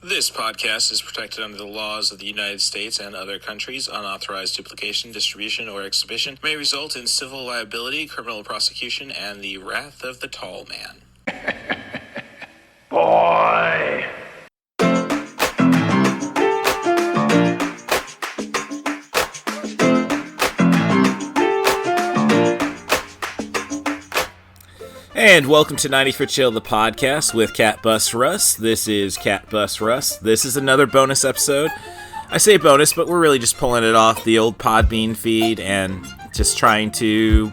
This podcast is protected under the laws of the United States and other countries. Unauthorized duplication, distribution, or exhibition may result in civil liability, criminal prosecution, and the wrath of the tall man. Boy! And welcome to 90 for Chill, the podcast with Cat Bus Russ. This is Cat Bus Russ. This is another bonus episode. I say bonus, but we're really just pulling it off the old Podbean feed and just trying to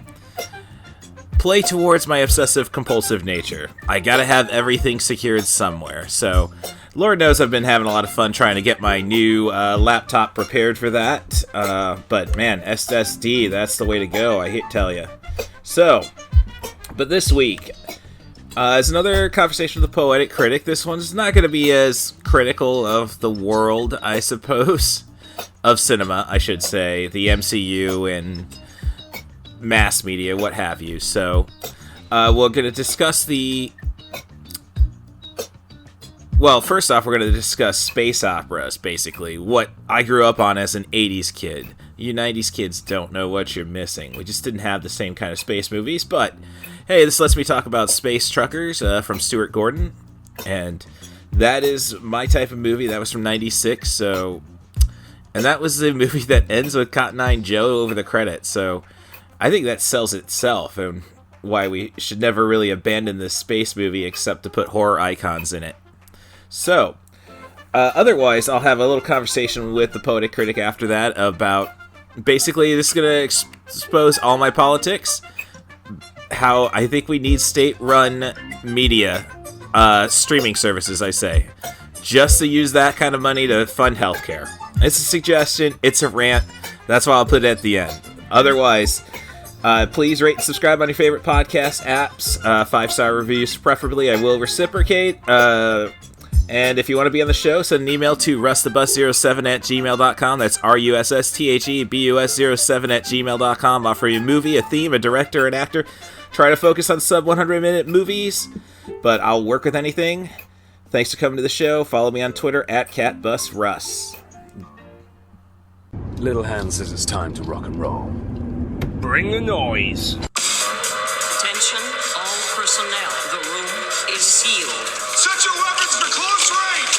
play towards my obsessive-compulsive nature. I gotta have everything secured somewhere, so Lord knows I've been having a lot of fun trying to get my new laptop prepared for that. But man, SSD, that's the way to go, I hate to tell you. So, but this week is another conversation with the Poetic Critic. This one's not going to be as critical of the world, I suppose, of cinema, I should say, the MCU and mass media, what have you. So, we're going to discuss first off, we're going to discuss space operas, basically, what I grew up on as an 80s kid. You 90s kids don't know what you're missing. We just didn't have the same kind of space movies, but hey, this lets me talk about Space Truckers from Stuart Gordon, and that is my type of movie. That was from 96, and that was the movie that ends with Cotton Eye Joe over the credits, so I think that sells itself, and why we should never really abandon this space movie except to put horror icons in it. So, otherwise, I'll have a little conversation with the Poetic Critic after that about, basically, this is going to expose all my politics, how I think we need state-run media, streaming services, I say, just to use that kind of money to fund healthcare. It's a suggestion, it's a rant, that's why I'll put it at the end. Otherwise, please rate and subscribe on your favorite podcast apps, 5-star reviews preferably, I will reciprocate, and if you want to be on the show, send an email to rustthebus07@gmail.com. That's RUSSTHEBUS07@gmail.com. Offer you a movie, a theme, a director, an actor. Try to focus on sub 100-minute movies, but I'll work with anything. Thanks for coming to the show. Follow me on Twitter @CatBusRuss. Little Hand says it's time to rock and roll. Bring the noise. Attention, all personnel. The room is sealed. Set your weapons to close range!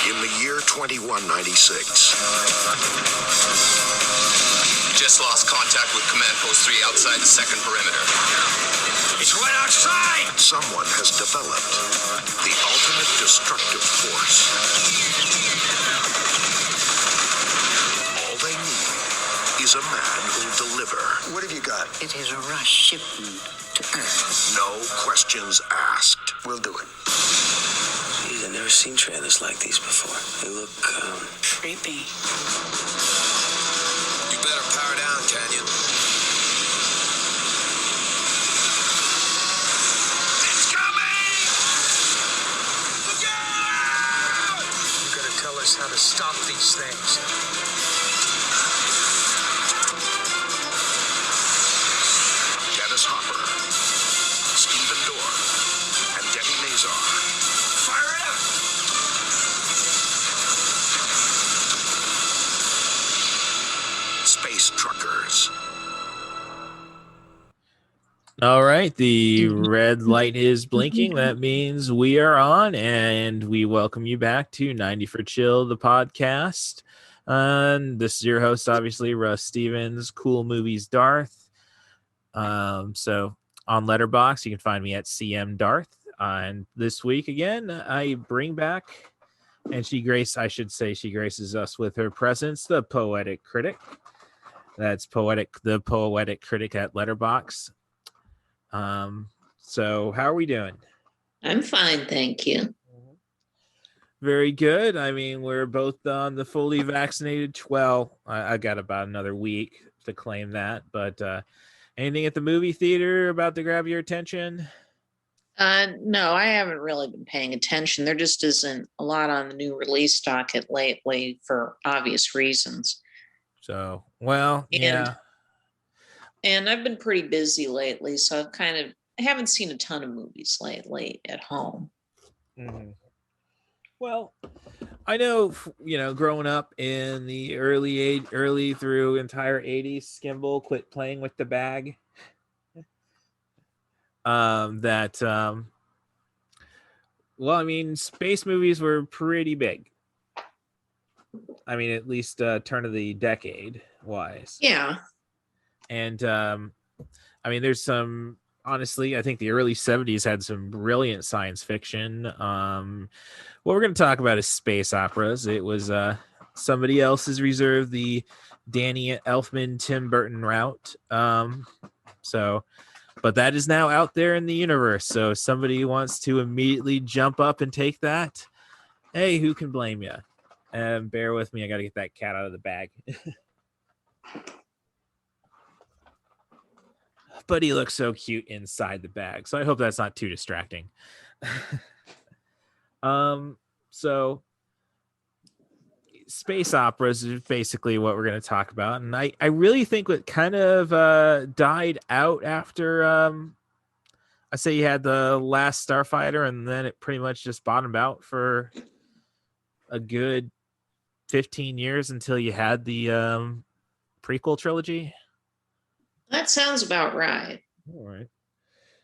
In the year 2196. Just lost contact with Command Post 3 outside the second perimeter. It's right outside! Someone has developed the ultimate destructive force. All they need is a man who'll deliver. What have you got? It is a rush shipment to Earth. No questions asked. We'll do it. Geez, I've never seen trailers like these before. They look, Creepy. You better power down, Canyon. It's coming! Look out! You gotta tell us how to stop these things. Dennis Hopper, Stephen Dorff, and Debbie Mazar. Fire it up! Space Truckers. All right, the red light is blinking. That means we are on, and we welcome you back to 90 for Chill, the podcast. And this is your host, obviously, Russ Stevens, Cool Movies Darth. So on Letterboxd, you can find me at CM Darth. And this week, again, I bring back, and she graces us with her presence, the Poetic Critic. That's the Poetic Critic at Letterboxd. So how are we doing? I'm fine, thank you. Very good. I mean, we're both on the fully vaccinated. Well, I got about another week to claim that, but anything at the movie theater about to grab your attention? No, I haven't really been paying attention. There just isn't a lot on the new release docket lately for obvious reasons. So, well, yeah. And I've been pretty busy lately, so I haven't seen a ton of movies lately at home. Mm-hmm. Well, I know, growing up in the early through entire 80s, Skimble quit playing with the bag. That Well, I mean, space movies were pretty big. I mean, at least turn of the decade wise. Yeah. And I mean, there's some, honestly, I think the early 70s had some brilliant science fiction. What we're going to talk about is space operas. It was somebody else's reserved the Danny Elfman, Tim Burton route. But that is now out there in the universe. So if somebody wants to immediately jump up and take that, hey, who can blame you? And bear with me, I got to get that cat out of the bag. But he looks so cute inside the bag, so I hope that's not too distracting. So space operas is basically what we're going to talk about, and I really think what kind of died out after I say you had the Last Starfighter, and then it pretty much just bottomed out for a good 15 years until you had the prequel trilogy. That sounds about right. All right.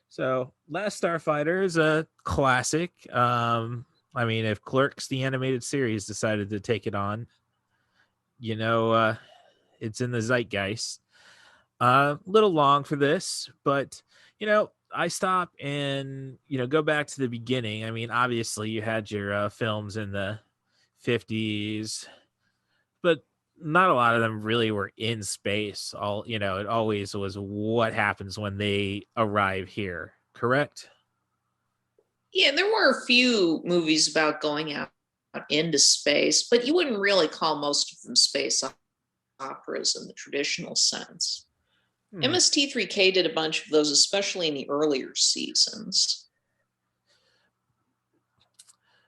So Last Starfighter is a classic. I mean, if Clerks, the animated series, decided to take it on, it's in the zeitgeist. Little long for this, but, I stop and, go back to the beginning. I mean, obviously you had your films in the 50s, but not a lot of them really were in space. It always was what happens when they arrive here, correct? Yeah, there were a few movies about going out into space, but you wouldn't really call most of them space operas in the traditional sense. MST3K did a bunch of those, especially in the earlier seasons.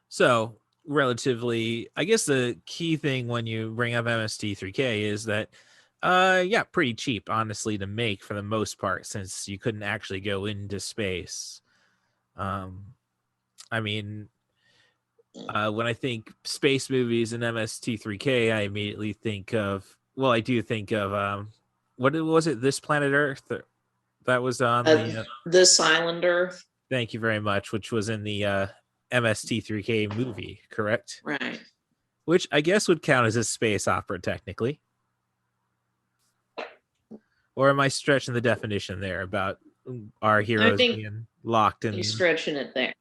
So, relatively, I guess the key thing when you bring up MST3K is that, pretty cheap, honestly, to make for the most part, since you couldn't actually go into space. I mean, when I think space movies and MST3K, I immediately think of, I do think of, what was it, This Planet Earth? That was on the... This Island Earth. Thank you very much, which was in the MST3K movie, correct? Right. Which I guess would count as a space opera, technically. Or am I stretching the definition there about our heroes being locked in? You're stretching it there.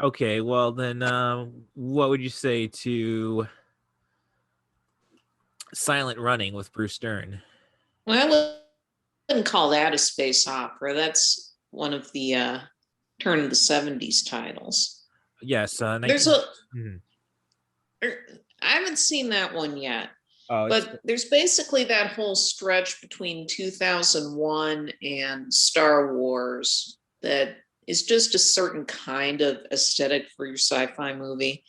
Okay, well then, what would you say to Silent Running with Bruce Dern? Well, I wouldn't call that a space opera. That's one of the turn of the 70s titles. Yes, there's I haven't seen that one yet. But there's basically that whole stretch between 2001 and Star Wars that is just a certain kind of aesthetic for your sci-fi movie.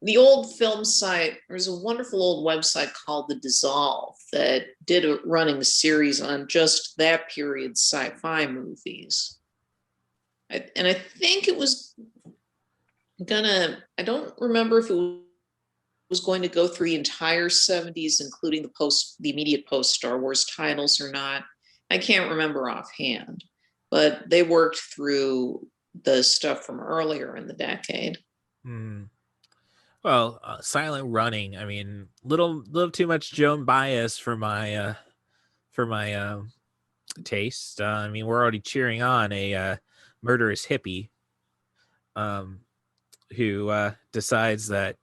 The old film site, there's a wonderful old website called The Dissolve that did a running series on just that period's sci-fi movies. And I think it was I don't remember if it was going to go through the entire 70s, including the immediate post Star Wars titles or not. I can't remember offhand, but they worked through the stuff from earlier in the decade. Well, Silent Running, I mean, little too much Joan Baez for my taste. I mean, we're already cheering on a murderous hippie who decides that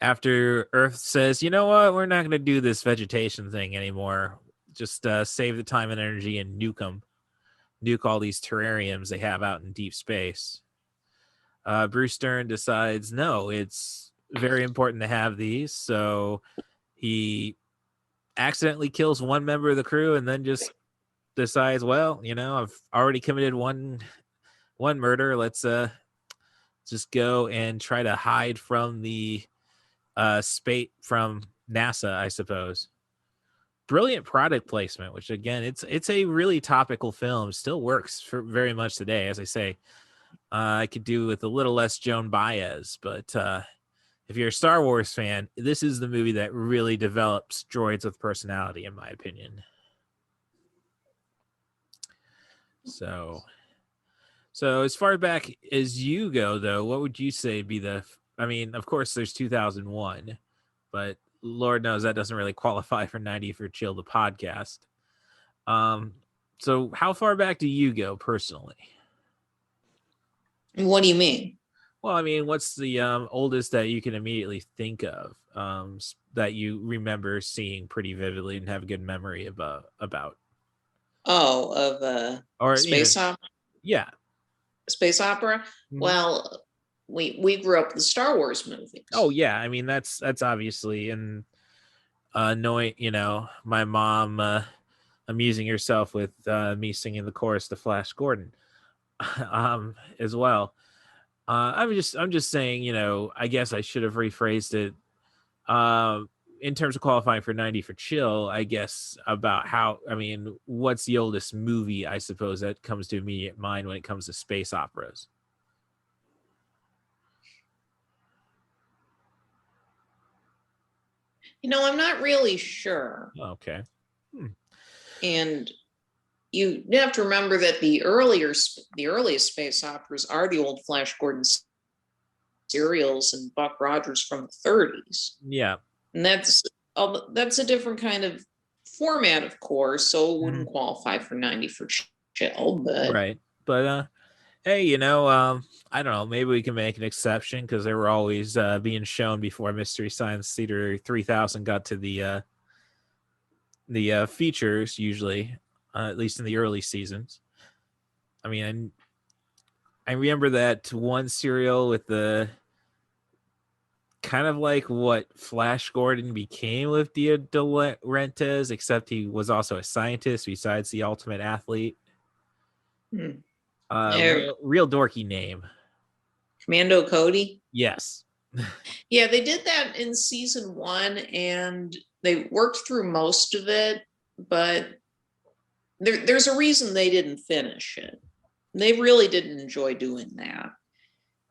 after Earth says, you know what, we're not going to do this vegetation thing anymore. Just save the time and energy and nuke them. Nuke all these terrariums they have out in deep space. Bruce Dern decides, no, it's very important to have these. So he accidentally kills one member of the crew and then just decides, well, I've already committed one murder. Let's just go and try to hide from the space from NASA, I suppose. Brilliant product placement, which again, it's a really topical film. Still works for very much today, as I say. I could do with a little less Joan Baez, but if you're a Star Wars fan, this is the movie that really develops droids with personality, in my opinion. So as far back as you go, though, what would you say be I mean, of course, there's 2001, but Lord knows that doesn't really qualify for 90 for Chill, the podcast. So how far back do you go personally? What do you mean? Well, I mean, what's the oldest that you can immediately think of that you remember seeing pretty vividly and have a good memory about? Oh, of Or space opera. Yeah, space opera. Mm-hmm. Well, we grew up with the Star Wars movies. Oh yeah, I mean that's obviously, and knowing my mom amusing herself with me singing the chorus to Flash Gordon as well. I'm just saying, I guess I should have rephrased it in terms of qualifying for 90 for Chill, I guess, about what's the oldest movie, I suppose, that comes to immediate mind when it comes to space operas? I'm not really sure. Okay. And you have to remember that the earliest space operas are the old Flash Gordon serials and Buck Rogers from the 30s. Yeah. And that's a different kind of format, of course, so it wouldn't qualify for 90 for Chill, but right. But hey, I don't know, maybe we can make an exception because they were always being shown before Mystery Science Theater 3000 got to the features, usually, at least in the early seasons. I mean, I remember that one serial with the kind of like what Flash Gordon became with Dia de Laurentiis, except he was also a scientist besides the ultimate athlete. Real dorky name. Commando Cody? Yes. Yeah, they did that in season 1, and they worked through most of it, but there's a reason they didn't finish it. They really didn't enjoy doing that.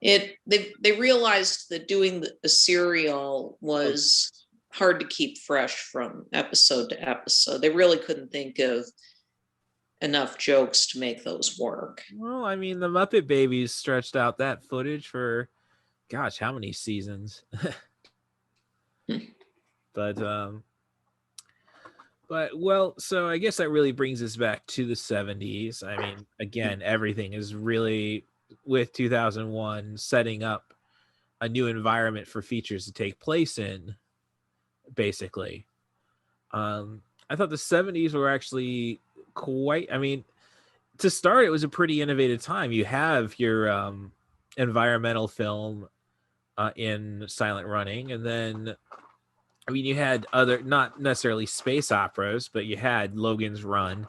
They realized that doing a serial was hard to keep fresh from episode to episode. They really couldn't think of enough jokes to make those work. Well, I mean, the Muppet Babies stretched out that footage for, gosh, how many seasons? But well, so I guess that really brings us back to the 70s. I mean, again, everything is really, with 2001, setting up a new environment for features to take place in, basically. I thought the 70s were actually quite, to start, it was a pretty innovative time. You have your environmental film in Silent Running, and then you had other, not necessarily space operas, but you had Logan's Run,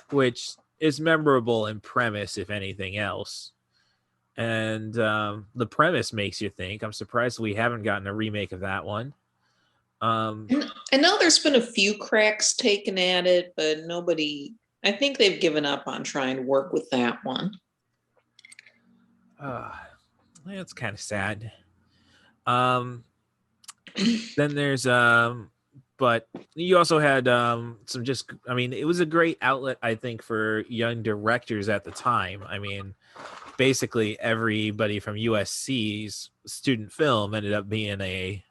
which is memorable in premise, if anything else. And the premise makes you think. I'm surprised we haven't gotten a remake of that one. I know there's been a few cracks taken at it, but nobody, I think they've given up on trying to work with that one. That's kind of sad. Then there's but you also had some just, it was a great outlet, I think, for young directors at the time. Basically everybody from USC's student film ended up being a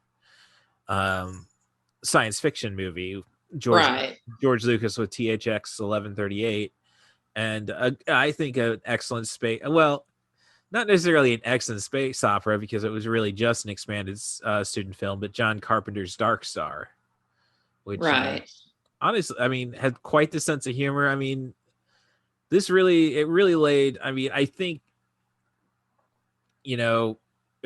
science fiction movie. George Lucas with THX 1138, and I think an excellent space. Well, not necessarily an excellent space opera because it was really just an expanded student film, but John Carpenter's Dark Star, which honestly, had quite the sense of humor. This really laid. I think, if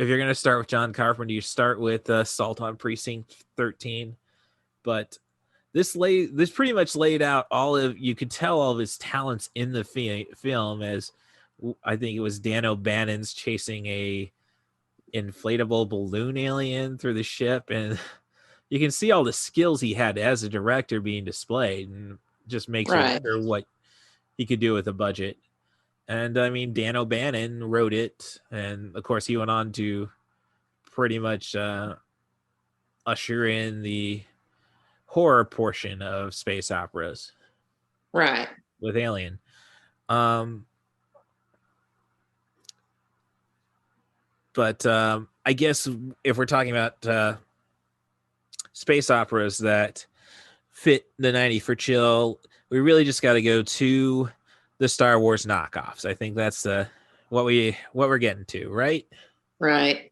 you're going to start with John Carpenter, you start with Assault on Precinct 13, but this pretty much laid out you could tell all of his talents in the film, as I think it was Dan O'Bannon's chasing a inflatable balloon alien through the ship, and you can see all the skills he had as a director being displayed, and just makes you wonder what he could do with a budget. And I mean, Dan O'Bannon wrote it, and of course, he went on to pretty much usher in the horror portion of space operas, right? With Alien. But I guess if we're talking about space operas that fit the 90 for chill, we really just got to go to the Star Wars knockoffs. I think that's what we're getting to, right? Right.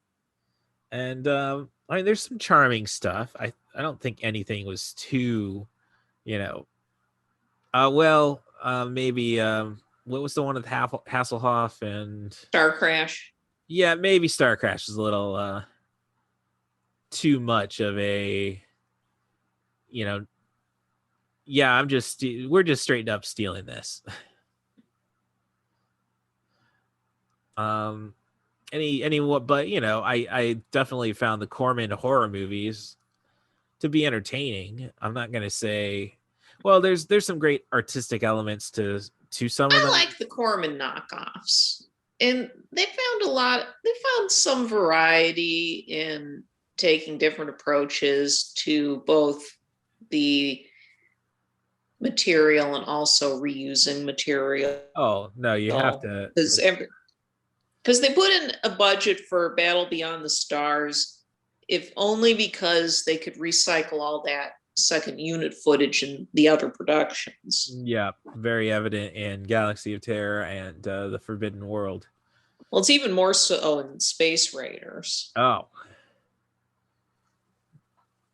And I mean, there's some charming stuff. I don't think anything was too, maybe what was the one with Hasselhoff and Star Crash? Yeah, maybe Star Crash is a little too much of a, yeah, we're just straight up stealing this. But I definitely found the Corman horror movies to be entertaining. I'm not gonna say, well, there's some great artistic elements to some of them. I like the Corman knockoffs, and they found some variety in taking different approaches to both the material and also reusing material. Oh no, you have to, because they put in a budget for Battle Beyond the Stars, if only because they could recycle all that second unit footage in the other productions. Yeah, very evident in Galaxy of Terror and The Forbidden World. Well, it's even more so in Space Raiders. Oh.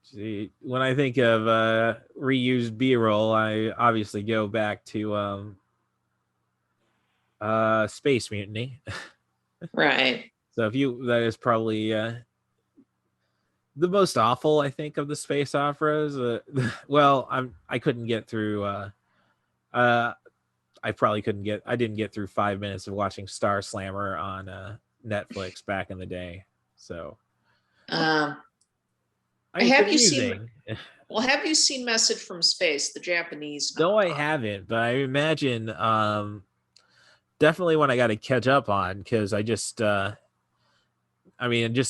See, when I think of reused B-roll, I obviously go back to Space Mutiny. Right. So that is probably the most awful, I think, of the space operas. Well, I couldn't get through. I didn't get through 5 minutes of watching Star Slammer on Netflix back in the day. So, have you seen Message from Space, the Japanese novel? No, I haven't, but I imagine definitely one I got to catch up on, because I just just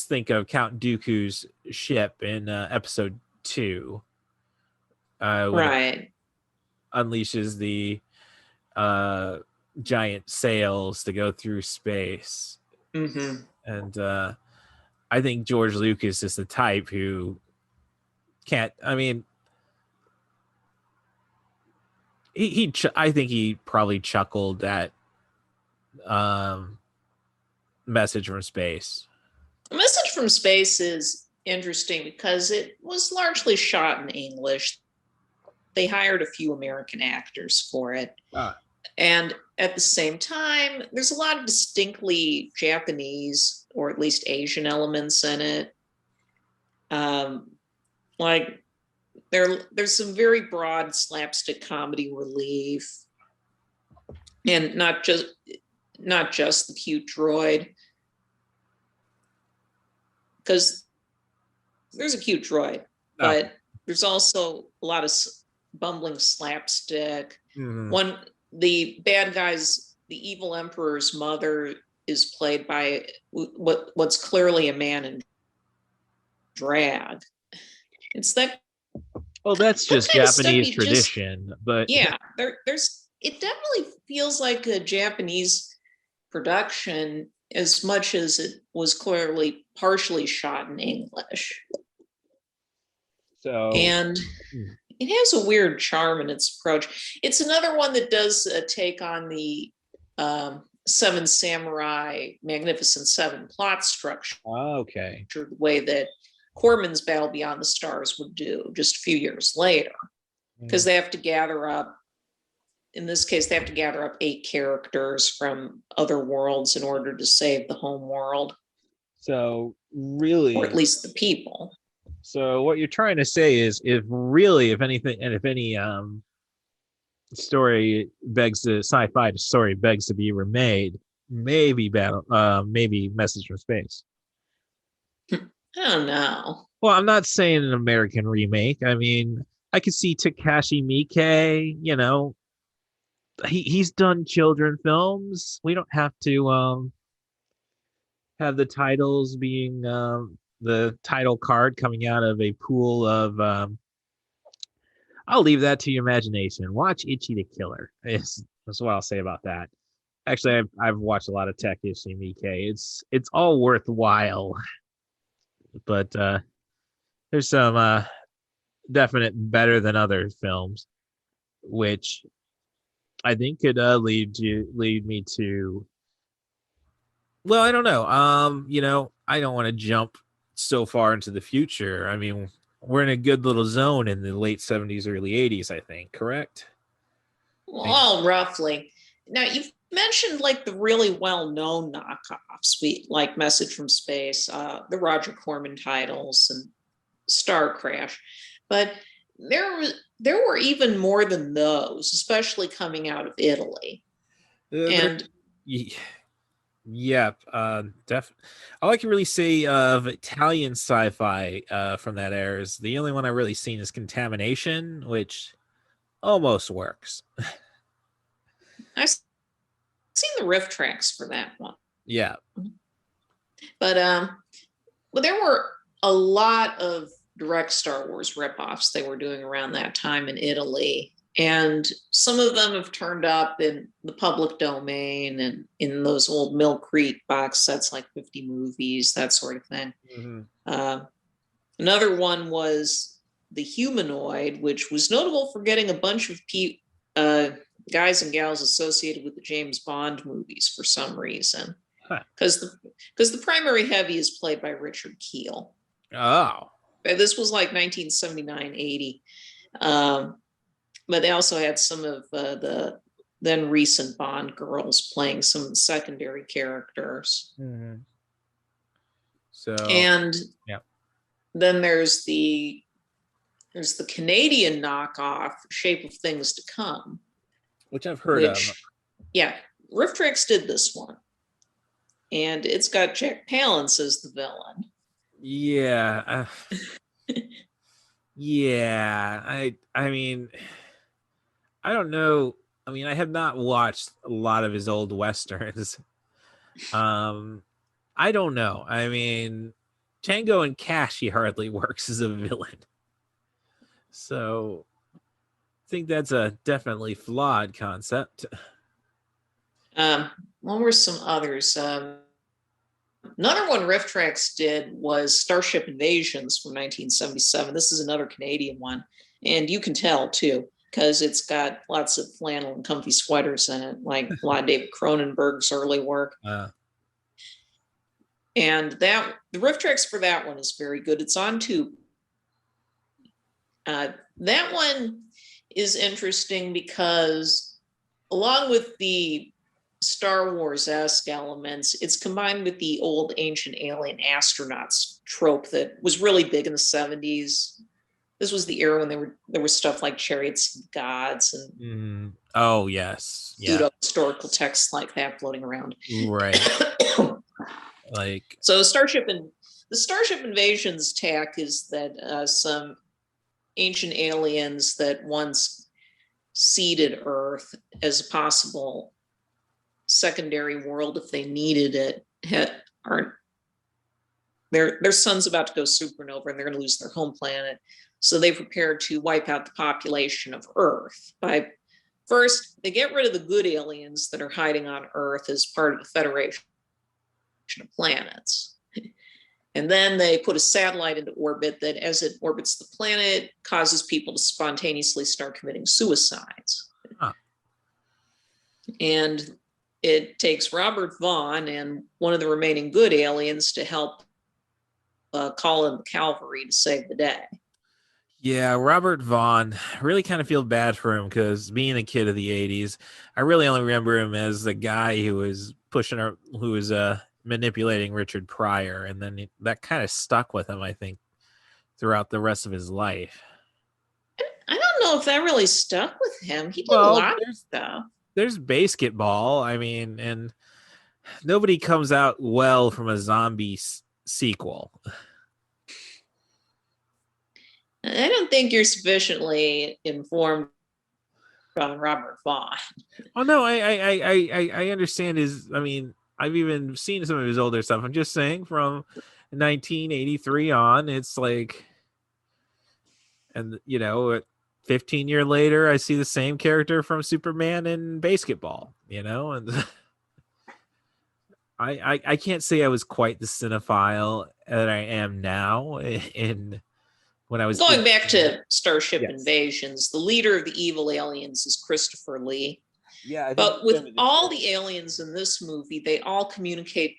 think of Count Dooku's ship in episode 2. Right. Unleashes the giant sails to go through space. Mm-hmm. And I think George Lucas is the type who can't, I think he probably chuckled at Message from Space. Message from Space is interesting because it was largely shot in English. They hired a few American actors for it. And at the same time, there's a lot of distinctly Japanese or at least Asian elements in it. Like there's some very broad slapstick comedy relief, and not just the cute droid, because there's a cute droid, but there's also a lot of bumbling slapstick. Mm-hmm. The bad guys, the evil emperor's mother is played by what's clearly a man in drag. It's that. Well, that's just Japanese tradition, but yeah, it definitely feels like a Japanese production as much as it was clearly partially shot in English. And it has a weird charm in its approach. It's another one that does take on the Seven Samurai, Magnificent Seven plot structure. Okay. The way that Corman's Battle Beyond the Stars would do just a few years later. Because they have to gather up, in this case, they have to gather up 8 characters from other worlds in order to save the home world. So really, or at least the people. So what you're trying to say is, if any story begs to sci-fi story begs to be remade, maybe Message from Space. I don't know. Well, I'm not saying an American remake. I mean, I could see Takashi Miike, he's done children films. We don't have to have the titles being the title card coming out of a pool of I'll leave that to your imagination. Watch Itchy the Killer. That's what I'll say about that. Actually, I've watched a lot of Takeshi Miike. It's all worthwhile, but there's some definite better than other films, which I think could lead me to. Well, I don't know. I don't want to jump so far into the future. I mean, we're in a good little zone in the late 70s, early 80s, I think, correct? Well, roughly. Now, you've mentioned like the really well-known knockoffs, like Message from Space, the Roger Corman titles, and Star Crash. But there were even more than those, especially coming out of Italy. And yep, all I can really say of Italian sci-fi from that era is the only one I've really seen is Contamination, which almost works. I've seen the riff tracks for that one. Yeah. But well, there were a lot of direct Star Wars ripoffs they were doing around that time in Italy. And some of them have turned up in the public domain and in those old Mill Creek box sets, like 50 movies, that sort of thing. Mm-hmm. Another one was The Humanoid, which was notable for getting a bunch of guys and gals associated with the James Bond movies for some reason. Because the primary heavy is played by Richard Kiel. Oh. This was like 1979, 80. But they also had some of the then recent Bond girls playing some secondary characters. Mm-hmm. Then there's the Canadian knockoff, Shape of Things to Come, which I've heard of. Yeah, Riff Tracks did this one, and it's got Jack Palance as the villain. Yeah. Yeah, I mean, I don't know. I mean, I have not watched a lot of his old westerns. I don't know. I mean, Tango and Cash, he hardly works as a villain. So I think that's a definitely flawed concept. What were some others? Another one Riff Tracks did was Starship Invasions from 1977. This is another Canadian one. And you can tell, too, because it's got lots of flannel and comfy sweaters in it, like a lot of David Cronenberg's early work. And the Riff Tracks for that one is very good. It's on Tubi. That one is interesting because along with the Star Wars-esque elements, it's combined with the old ancient alien astronauts trope that was really big in the 70s. This was the era when there was stuff like Chariots of Gods and oh yes, pseudo historical texts like that floating around. Right. Like so, the Starship Invasions tack is that some ancient aliens that once seeded Earth as a possible secondary world if they needed it their sun's about to go supernova and they're going to lose their home planet, so they prepared to wipe out the population of Earth by first they get rid of the good aliens that are hiding on Earth as part of the Federation of Planets, and then they put a satellite into orbit that as it orbits the planet causes people to spontaneously start committing suicides. And it takes Robert Vaughn and one of the remaining good aliens to help call in the cavalry to save the day. Yeah, Robert Vaughn, really kind of feel bad for him because being a kid of the 80s, I really only remember him as the guy who was manipulating Richard Pryor, and then that kind of stuck with him, I think, throughout the rest of his life. I don't know if that really stuck with him. He did a lot of stuff. There's Basketball, I mean, and nobody comes out well from a zombie sequel. I don't think you're sufficiently informed on Robert Vaughn. Oh no, I understand I've even seen some of his older stuff. I'm just saying from 1983 on, it's like, and 15 years later, I see the same character from Superman in Basketball, and I can't say I was quite the cinephile that I am now when I was going back to Starship Yes. Invasions. The leader of the evil aliens is Christopher Lee. Yeah, but with all the aliens in this movie, they all communicate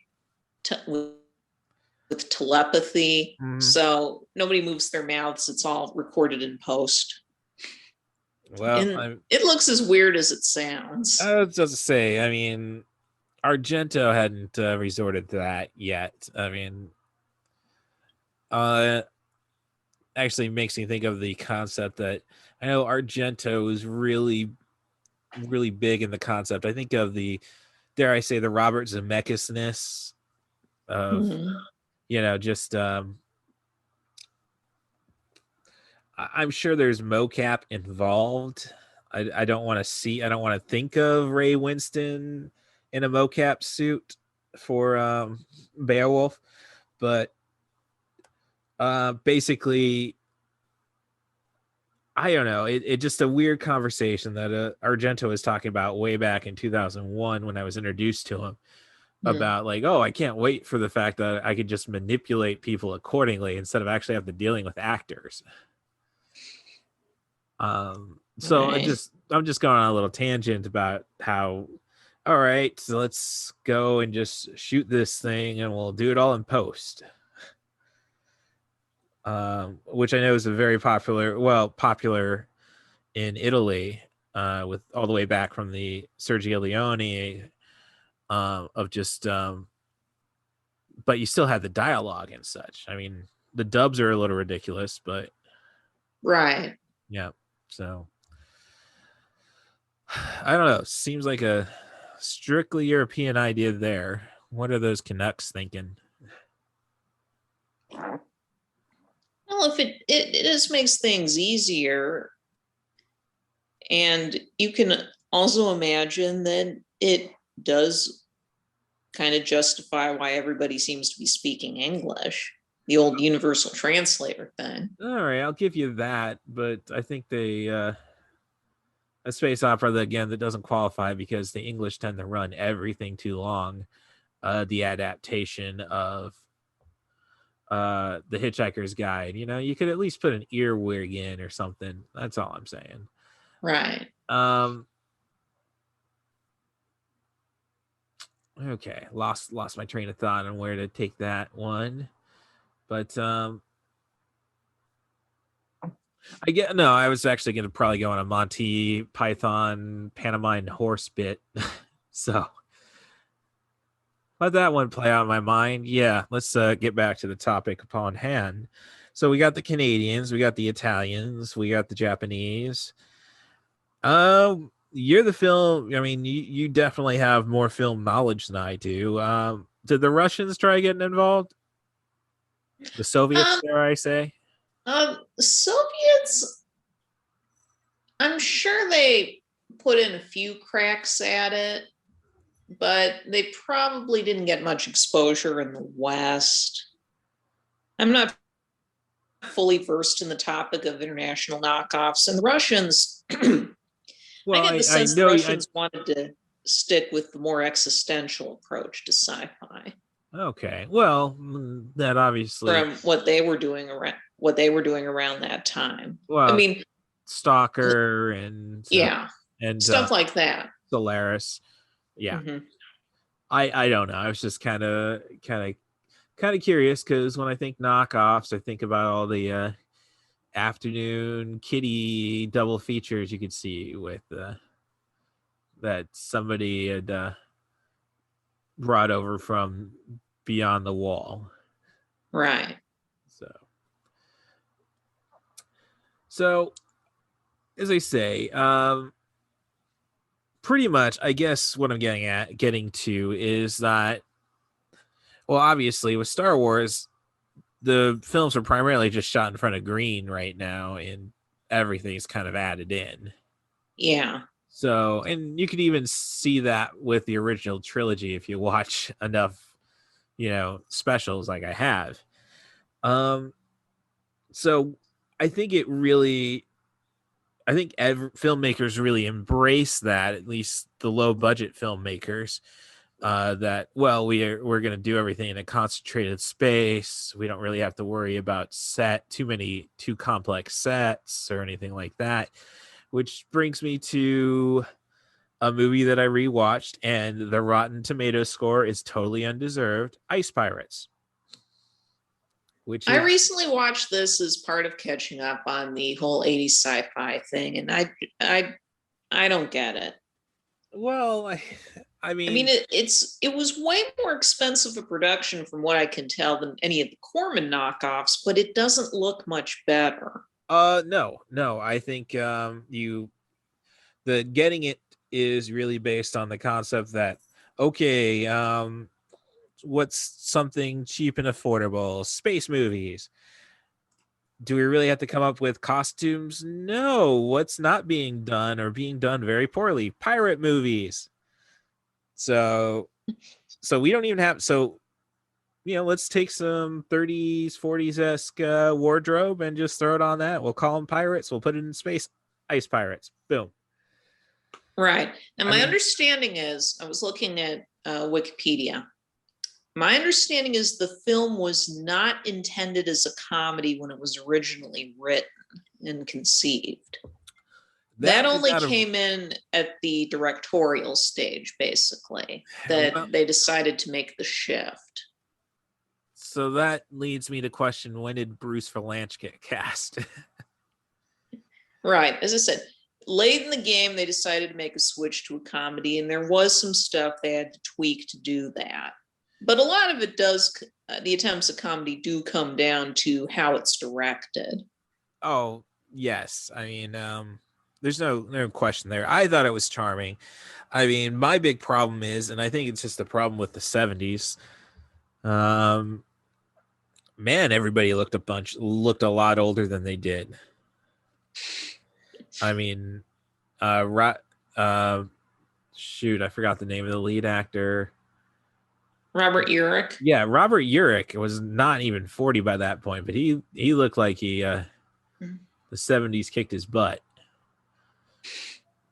with telepathy. Mhm. So nobody moves their mouths. It's all recorded in post. Well, and it looks as weird as it sounds. I was just to say, Argento hadn't resorted to that yet. Actually makes me think of the concept that I know Argento is really, really big in the concept. I think of the, dare I say, the Robert Zemeckis-ness of, just I'm sure there's mocap involved. I don't want to think of Ray Winston in a mocap suit for Beowulf, but basically, I don't know. It just a weird conversation that Argento was talking about way back in 2001 when I was introduced to him about like, oh, I can't wait for the fact that I could just manipulate people accordingly instead of actually have to dealing with actors. So right. I'm just going on a little tangent about how, all right, so let's go and just shoot this thing and we'll do it all in post. Which I know is a very popular in Italy, with all the way back from the Sergio Leone, of just, but you still have the dialogue and such. The dubs are a little ridiculous, but right. Yeah. So I don't know. Seems like a strictly European idea there. What are those Canucks thinking? Well, if it just makes things easier, and you can also imagine that it does kind of justify why everybody seems to be speaking English, the old universal translator thing. All right, I'll give you that, but I think they a space opera that doesn't qualify because the English tend to run everything too long. The adaptation of The Hitchhiker's Guide, you could at least put an earwig in or something. That's all I'm saying. Right. Okay, lost my train of thought on where to take that one, but I was actually going to probably go on a Monty Python pantomime horse bit. So let that one play out in my mind. Yeah, let's get back to the topic upon hand. So we got the Canadians, we got the Italians, we got the Japanese. You're the film. You definitely have more film knowledge than I do. Did the Russians try getting involved? The Soviets, dare I say? Soviets, I'm sure they put in a few cracks at it, but they probably didn't get much exposure in the West. I'm not fully versed in the topic of international knockoffs, and the Russians, well, I get the sense the Russians wanted to stick with the more existential approach to sci-fi. Okay, well, that obviously from what they were doing around that time. Well, Stalker and and stuff like that. Solaris, yeah. Mm-hmm. I don't know. I was just kind of curious because when I think knockoffs, I think about all the afternoon kitty double features you could see with that somebody had brought over from beyond the wall. Right. So as I say, pretty much, I guess what I'm getting to is that, well, obviously with Star Wars, the films are primarily just shot in front of green right now, and everything's kind of added in. Yeah. So, and you could even see that with the original trilogy if you watch enough, specials like I have. So I think filmmakers really embrace that, at least the low budget filmmakers, that, well, we're going to do everything in a concentrated space. We don't really have to worry about too complex sets or anything like that, which brings me to a movie that I rewatched, and the Rotten Tomatoes score is totally undeserved. Ice Pirates. I recently watched this as part of catching up on the whole 80s sci-fi thing, and I don't get it. Well, I mean, it was way more expensive a production from what I can tell than any of the Corman knockoffs, but it doesn't look much better. No. I think the getting it is really based on the concept that, okay, what's something cheap and affordable? Space movies. Do we really have to come up with costumes? No. What's not being done or being done very poorly? Pirate movies. So we don't even have, let's take some 30s, 40s-esque wardrobe and just throw it on that. We'll call them pirates. We'll put it in space. Ice Pirates. Boom. Right. And my understanding is, I was looking at Wikipedia. My understanding is the film was not intended as a comedy when it was originally written and conceived. That only came in at the directorial stage, basically, that they decided to make the shift. So that leads me to question, when did Bruce Valanche get cast? Right. As I said, late in the game, they decided to make a switch to a comedy, and there was some stuff they had to tweak to do that. But a lot of it the attempts at comedy do come down to how it's directed. Oh, yes. I mean, there's no question there. I thought it was charming. I mean, my big problem is, and I think it's just a problem with the 70s, man, everybody looked a lot older than they did. I mean, shoot, I forgot the name of the lead actor. Robert Urich. Yeah, Robert Urich was not even 40 by that point, but he looked like the 70s kicked his butt.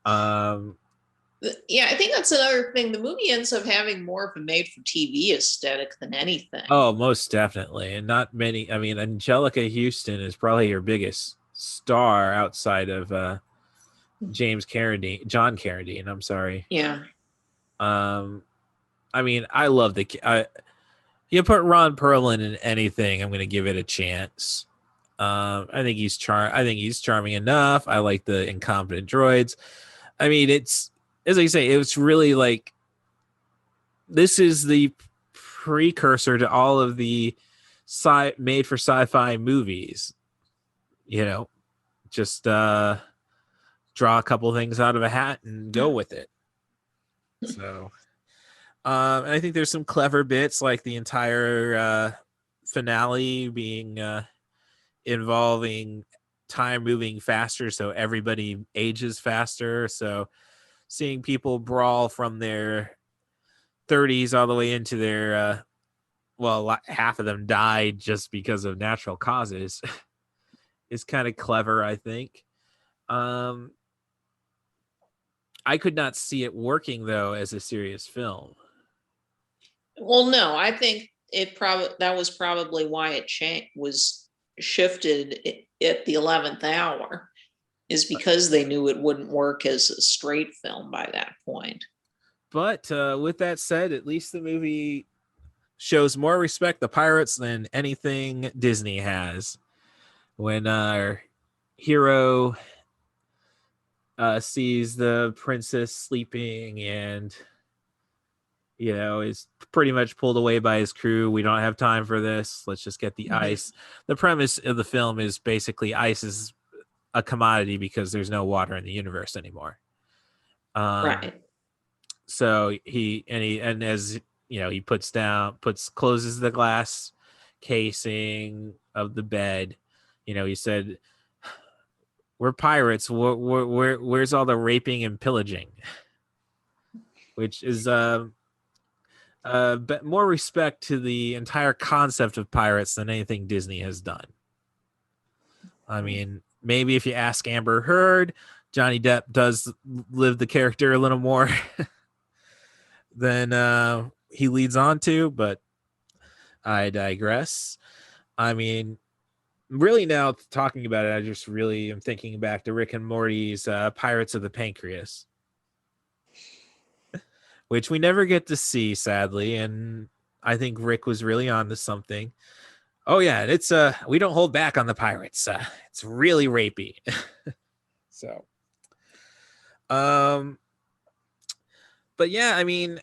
Yeah, I think that's another thing. The movie ends up having more of a made-for-TV aesthetic than anything. Oh, most definitely. And not many. I mean, Angelica Houston is probably your biggest star outside of John Carradine. I'm sorry. Yeah. I mean, I love you put Ron Perlman in anything, I'm going to give it a chance. I think he's charming enough. I like the incompetent droids. I mean, it's, as I say, it's really like, this is the precursor to all of the made for sci-fi movies. Just draw a couple things out of a hat and go with it. So, and I think there's some clever bits, like the entire finale being involving time moving faster, so everybody ages faster. So seeing people brawl from their 30s all the way into their half of them died just because of natural causes is kind of clever, I think. I could not see it working, though, as a serious film. Well, no, I think that was probably why it was shifted at the 11th hour, is because they knew it wouldn't work as a straight film by that point. But with that said, at least the movie shows more respect to pirates than anything Disney has. When our hero sees the princess sleeping and is pretty much pulled away by his crew. We don't have time for this. Let's just get the ice. The premise of the film is basically ice is a commodity because there's no water in the universe anymore. Right. So he closes the glass casing of the bed. He said, we're pirates. Where's all the raping and pillaging? Which is more respect to the entire concept of pirates than anything Disney has done. I mean, maybe if you ask Amber Heard, Johnny Depp does live the character a little more than he leads on to, but I digress. I mean, really now talking about it, I just really am thinking back to Rick and Morty's Pirates of the Pancreas, which we never get to see, sadly, and I think Rick was really onto something. Oh yeah, it's we don't hold back on the pirates. It's really rapey. So but yeah, I mean,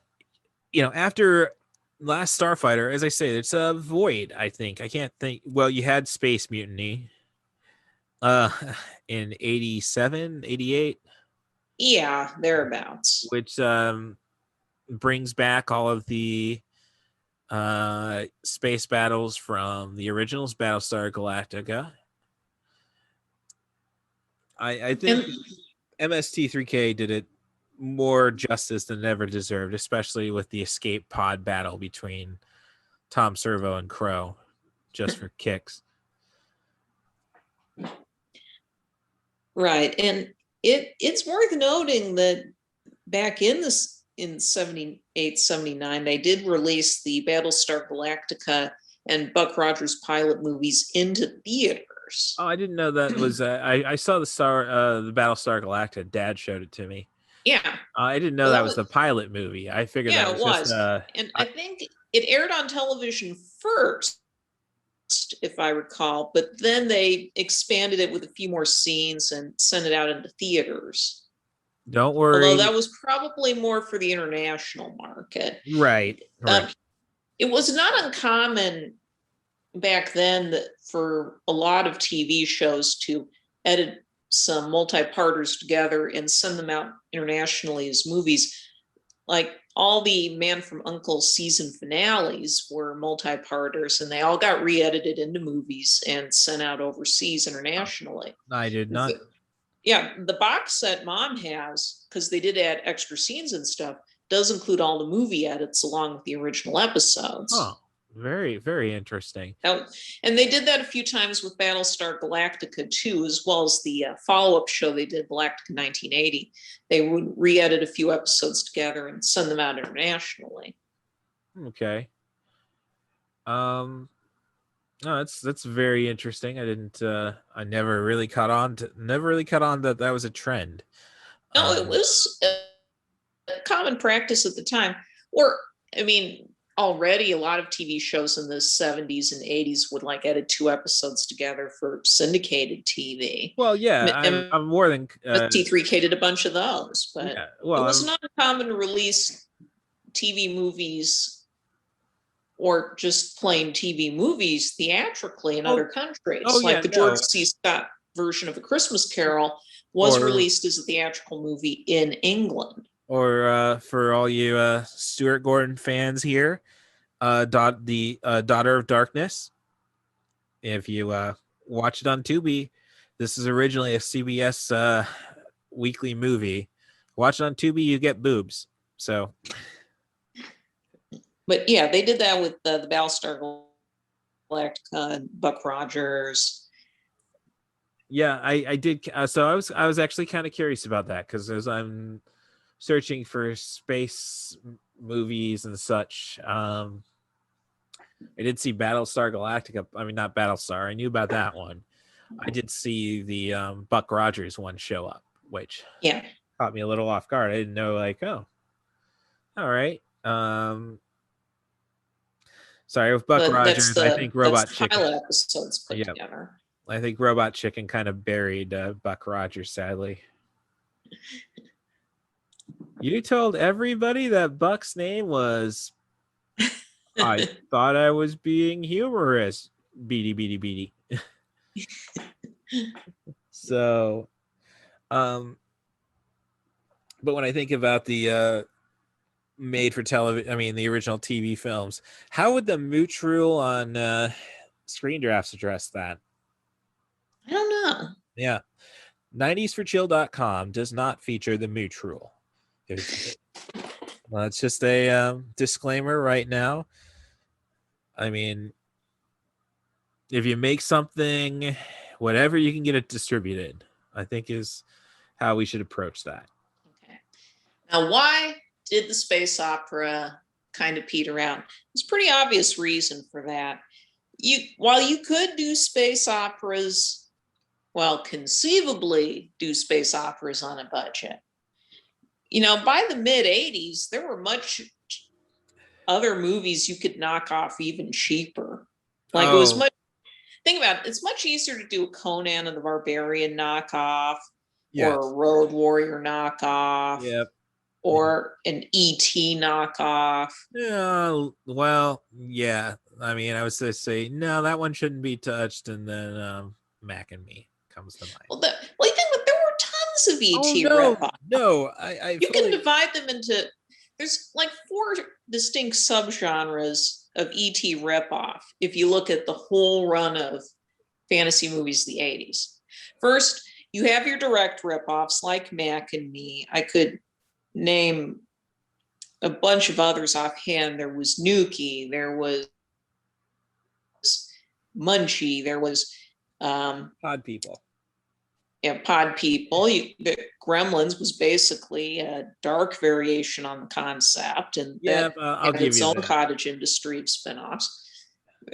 after Last Starfighter, as I say, it's a void. I think I can't think. Well, you had Space Mutiny in 87, 88. Yeah, thereabouts. Which brings back all of the space battles from the originals, Battlestar Galactica. I think MST3K did it more justice than it ever deserved, especially with the escape pod battle between Tom Servo and Crow, just for kicks. Right, and it's worth noting that back in 78, 79, they did release the Battlestar Galactica and Buck Rogers pilot movies into theaters. Oh, I didn't know that was. I saw the Battlestar Galactica. Dad showed it to me. Yeah, I didn't know that was the pilot movie. I figured that was just. And I think it aired on television first, if I recall, but then they expanded it with a few more scenes and sent it out into theaters. Don't worry. Although that was probably more for the international market. Right. It was not uncommon back then that for a lot of TV shows to edit some multi-parters together and send them out internationally as movies. Like all the Man from U.N.C.L.E. season finales were multi-parters, and they all got re-edited into movies and sent out overseas internationally. I did not. The box set Mom has, because they did add extra scenes and stuff, does include all the movie edits along with the original episodes. Oh, very, very interesting. And they did that a few times with Battlestar Galactica too, as well as the follow-up show they did, Galactica 1980. They would re-edit a few episodes together and send them out internationally. Okay. No, that's very interesting. I never really caught on that was a trend. No, it was a common practice at the time. Or, I mean, already a lot of TV shows in the 70s and 80s would edit 2 episodes together for syndicated TV. Well, yeah, I'm more than T3K did a bunch of those, but yeah, it was not common to release TV movies or just plain TV movies theatrically in other countries. The George C. Scott version of A Christmas Carol was released as a theatrical movie in England. Or for all you Stuart Gordon fans here, the Daughter of Darkness. If you watch it on Tubi, this is originally a CBS weekly movie. Watch it on Tubi, you get boobs. So, but yeah, they did that with the Battlestar Galactica and Buck Rogers. Yeah, I did. So I was actually kind of curious about that, because as I'm searching for space movies and such, I did see Battlestar Galactica. I mean, not Battlestar. I knew about that one. I did see the Buck Rogers one show up, which caught me a little off guard. I didn't know, oh, all right. Sorry, with Buck Rogers, I think Robot Chicken. Episodes put together. I think Robot Chicken kind of buried Buck Rogers, sadly. You told everybody that Buck's name was. I thought I was being humorous. Beady, beady, beady. So, but when I think about the made for television, I mean the original TV films, how would the mooch rule on screen drafts address that? I don't know. Yeah. 90sforchill.com does not feature the mooch rule. Well, it's just a disclaimer right now. I mean, if you make something, whatever you can get it distributed, I think is how we should approach that. Okay. Now, why did the space opera kind of peter out? There's a pretty obvious reason for that. While you could do space operas, well, conceivably do space operas on a budget, by the mid 80s, there were much other movies you could knock off even cheaper. It was much, think about it, it's much easier to do a Conan and the Barbarian knockoff, or a Road Warrior knockoff, or an E.T. knockoff. Yeah, well, yeah. I mean, I was going to say, no, that one shouldn't be touched, and then Mac and Me comes to mind. Well, there were tons of E.T. ripoffs. No, you can divide them into, there's like 4 distinct subgenres of E.T. ripoff if you look at the whole run of fantasy movies of the 80s. First, you have your direct ripoffs like Mac and Me. I could name a bunch of others offhand. There was Nuki, there was Munchie, there was Pod People. Yeah, Pod People. The Gremlins was basically a dark variation on the concept, and I'll give its you own that. cottage industry of spinoffs.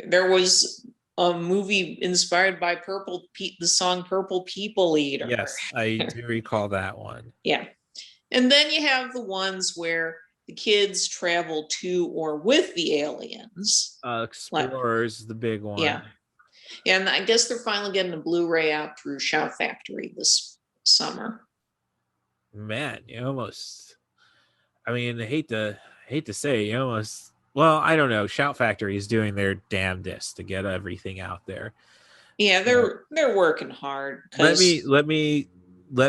There was a movie inspired by the song Purple People Eater. Yes, I do recall that one. Yeah. And then you have the ones where the kids travel to or with the aliens. Explorers, the big one. Yeah. And I guess they're finally getting a Blu-ray out through Shout Factory this summer. Man, you almost, I mean, I hate to say, you almost, well, I don't know. Shout Factory is doing their damnedest to get everything out there. Yeah, they're working hard. Let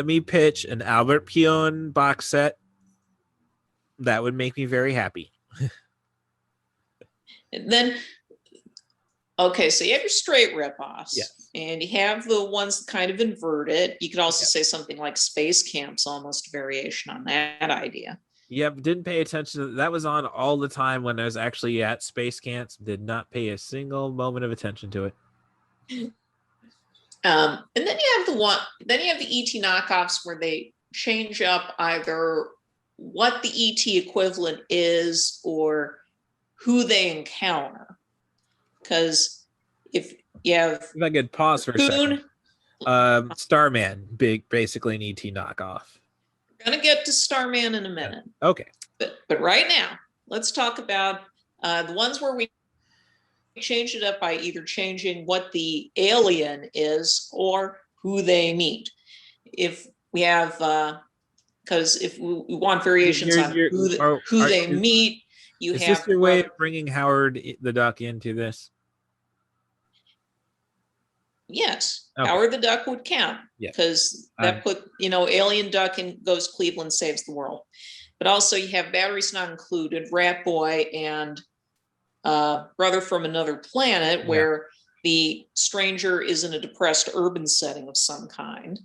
me pitch an Albert Pion box set. That would make me very happy. And then, okay, so you have your straight ripoffs, and you have the ones that kind of invert it. You could also say something like Space Camp's almost a variation on that idea. Yep, didn't pay attention to that. Was on all the time when I was actually at Space Camps. Did not pay a single moment of attention to it. And then you have the ET knockoffs where they change up either what the ET equivalent is or who they encounter. Because if I could pause for a second. Starman, basically an ET knockoff. We're gonna get to Starman in a minute. Okay. But right now, let's talk about the ones where we change it up by either changing what the alien is or who they meet. If we have, because if we want variations on who they meet, you have. Is this your way of bringing Howard the Duck into this? Yes, okay. Howard the Duck would count because that put, Alien Duck and goes Cleveland saves the world. But also you have Batteries Not Included, Rat Boy, and Brother from Another Planet, where the stranger is in a depressed urban setting of some kind.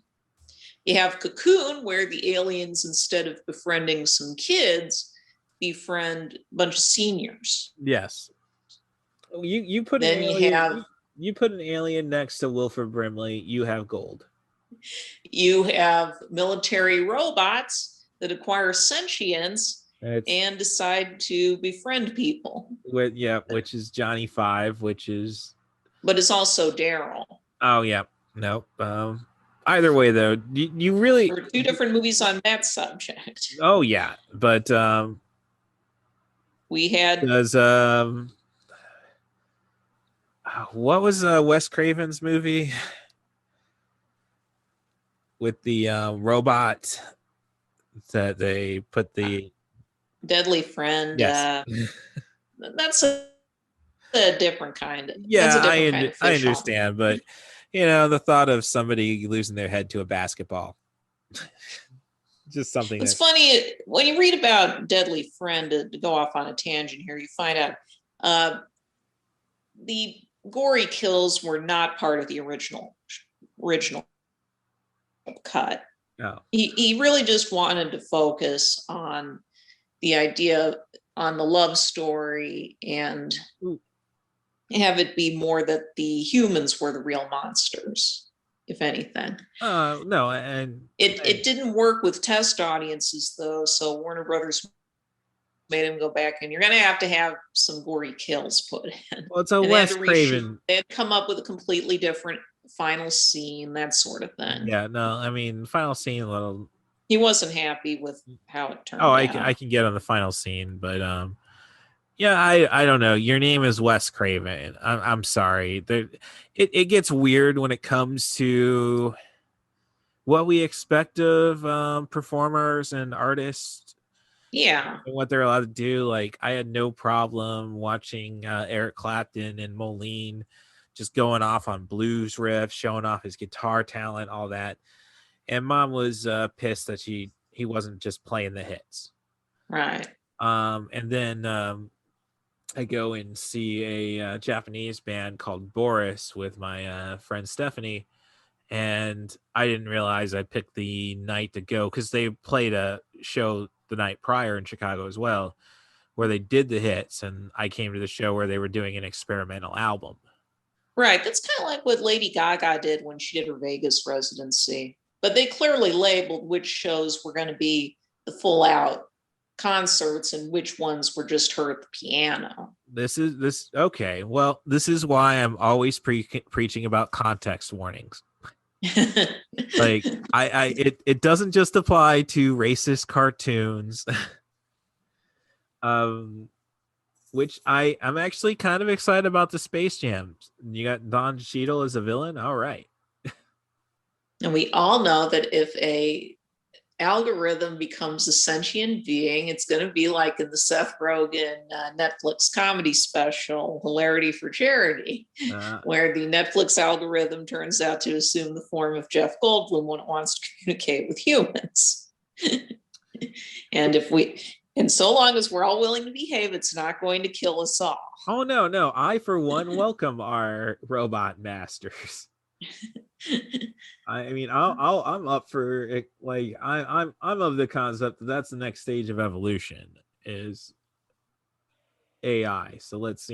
You have Cocoon, where the aliens, instead of befriending some kids, befriend a bunch of seniors. Yes. You put then you put an alien next to Wilford Brimley, you have gold. You have military robots that acquire sentience and decide to befriend people. Which is Johnny Five, which is... But it's also Daryl. Oh, yeah. Nope. Either way, though, you really... There are 2 different movies on that subject. Oh, yeah. But... we had... what was Wes Craven's movie with the robot that they put the Deadly Friend? Yes. That's a different kind of. Yeah, I understand, but the thought of somebody losing their head to a basketball, just something. It's funny when you read about Deadly Friend. To go off on a tangent here, you find out the gory kills were not part of the original cut. Oh. He really just wanted to focus on the idea, on the love story, and have it be more that the humans were the real monsters, if anything. No, and it didn't work with test audiences though, so Warner Brothers made him go back, and you're going to have some gory kills put in. Well, it's a Wes Craven. They had come up with a completely different final scene, that sort of thing. Yeah, no, I mean, final scene a little. He wasn't happy with how it turned out. I can get on the final scene, but yeah, I don't know. Your name is Wes Craven. I'm sorry. It gets weird when it comes to what we expect of performers and artists. Yeah. And what they're allowed to do. Like, I had no problem watching Eric Clapton and Moline just going off on blues riffs, showing off his guitar talent, all that. And Mom was pissed that he wasn't just playing the hits. Right. And then I go and see a Japanese band called Boris with my friend Stephanie. And I didn't realize I picked the night to go because they played a show the night prior in Chicago as well, where they did the hits. And I came to the show where they were doing an experimental album. Right. That's kind of like what Lady Gaga did when she did her Vegas residency. But they clearly labeled which shows were going to be the full out concerts and which ones were just her at the piano. Okay. Well, this is why I'm always preaching about context warnings. Like it doesn't just apply to racist cartoons. Which I'm actually kind of excited about the Space Jam. You got Don Cheadle as a villain. All right. And we all know that if a algorithm becomes a sentient being, it's going to be like in the Seth Rogen Netflix comedy special, Hilarity for Charity, where the Netflix algorithm turns out to assume the form of Jeff Goldblum when it wants to communicate with humans. And so long as we're all willing to behave, it's not going to kill us all. Oh, no. I, for one, welcome our robot masters. I mean, I'm up for it. Like, I'm of the concept that that's the next stage of evolution is AI. So let's,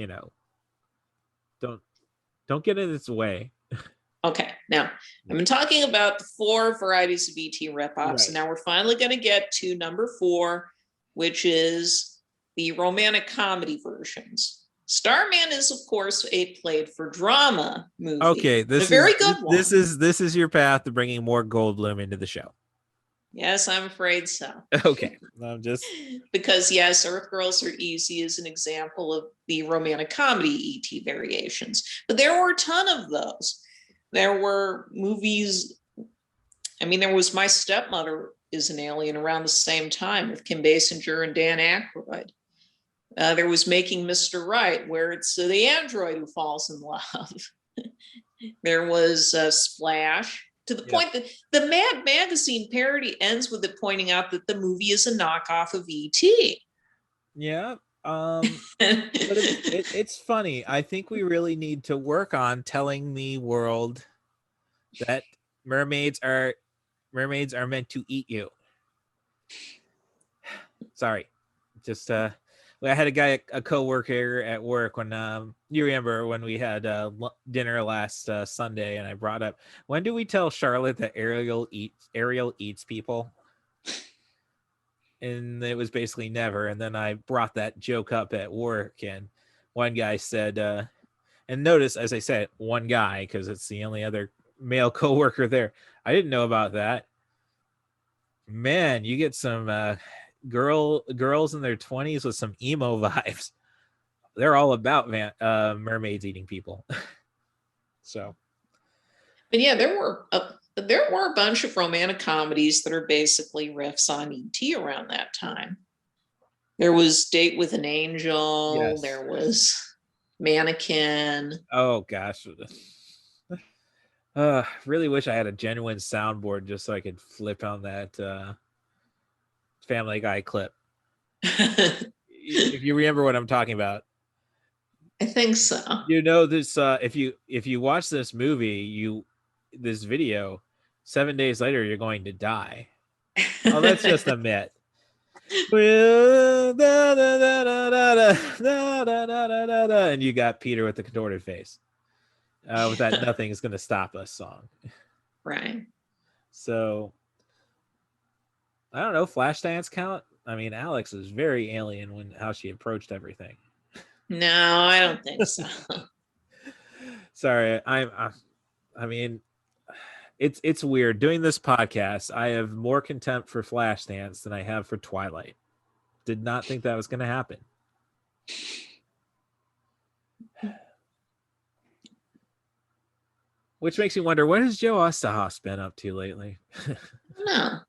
don't get in its way. Okay, now I've been talking about the 4 varieties of ET rip-offs, right. And now we're finally going to get to number 4, which is the romantic comedy versions. Starman is, of course, a played for drama movie. Okay, this is a very good one. This is your path to bringing more Goldblum into the show. Yes, I'm afraid so. Okay, I'm just because yes, Earth Girls Are Easy is an example of the romantic comedy ET variations, but there were a ton of those. There were movies. I mean, there was My Stepmother is an Alien around the same time with Kim Basinger and Dan Aykroyd. There was Making Mr. Right, where it's the android who falls in love. There was Splash, to the point that the Mad Magazine parody ends with it pointing out that the movie is a knockoff of E.T. Yeah, but it's funny. I think we really need to work on telling the world that mermaids are meant to eat you. Sorry, just I had a coworker at work when you remember when we had dinner last Sunday, and I brought up, when do we tell Charlotte that Ariel eats people? And it was basically never. And then I brought that joke up at work, and one guy said, and notice as I said one guy because it's the only other male coworker there. I didn't know about that. Man, you get some girls in their 20s with some emo vibes. They're all about mermaids eating people. So, but yeah, there were a bunch of romantic comedies that are basically riffs on ET around that time. There was Date with an Angel. Yes. There was Mannequin. Oh gosh. Really wish I had a genuine soundboard just so I could flip on that Family Guy clip. If you remember what I'm talking about. I think so. You know this if you watch this movie, this video, 7 days later, you're going to die. Oh, that's just a myth. And you got Peter with the contorted face. With that "Nothing is Gonna Stop Us" song. Right. So, I don't know. Flashdance count? I mean, Alex is very alien when how she approached everything. No, I don't think so. Sorry, I mean, it's weird doing this podcast. I have more contempt for Flashdance than I have for Twilight. Did not think that was going to happen. Which makes me wonder, what has Joe Osterhaus been up to lately? No.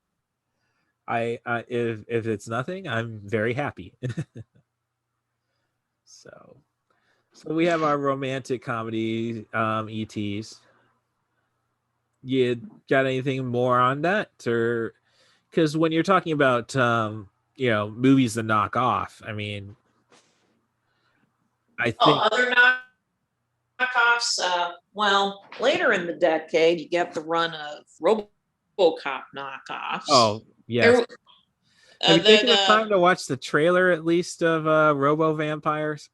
I if it's nothing, I'm very happy. So we have our romantic comedy ETs. You got anything more on that? Or because when you're talking about movies that knock off, I mean, I think other knockoffs. Well, later in the decade, you get the run of RoboCop knockoffs. Oh, yes. Have you taken the time to watch the trailer at least of Robo Vampires?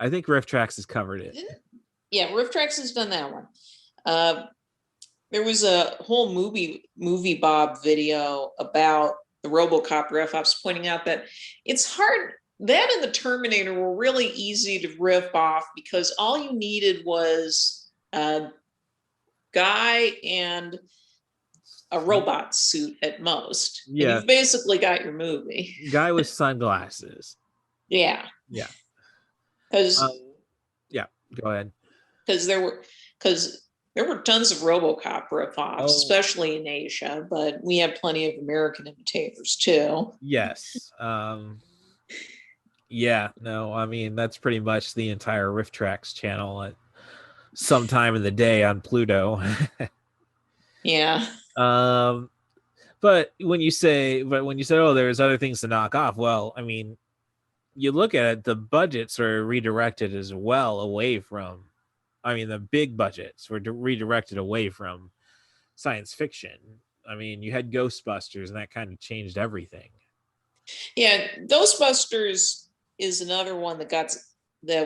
I think Riff Tracks has covered it. Yeah, Riff Tracks has done that one. There was a whole movie Bob video about the RoboCop riff-offs, pointing out that it's hard. That and the Terminator were really easy to riff off because all you needed was a guy and a robot suit at most. Yeah. And you've basically got your movie. Guy with sunglasses. Yeah. Yeah. Because yeah, go ahead. Because there were tons of RoboCop ripoffs, especially in Asia, but we have plenty of American imitators too. Yes. Yeah, no, I mean, that's pretty much the entire Riff Tracks channel at some time in the day on Pluto. Yeah. But when you say, oh, there's other things to knock off, well, I mean, you look at it, the budgets are redirected as well away from, I mean, the big budgets were redirected away from science fiction. I mean, you had Ghostbusters, and that kind of changed everything. Yeah, Ghostbusters is another one that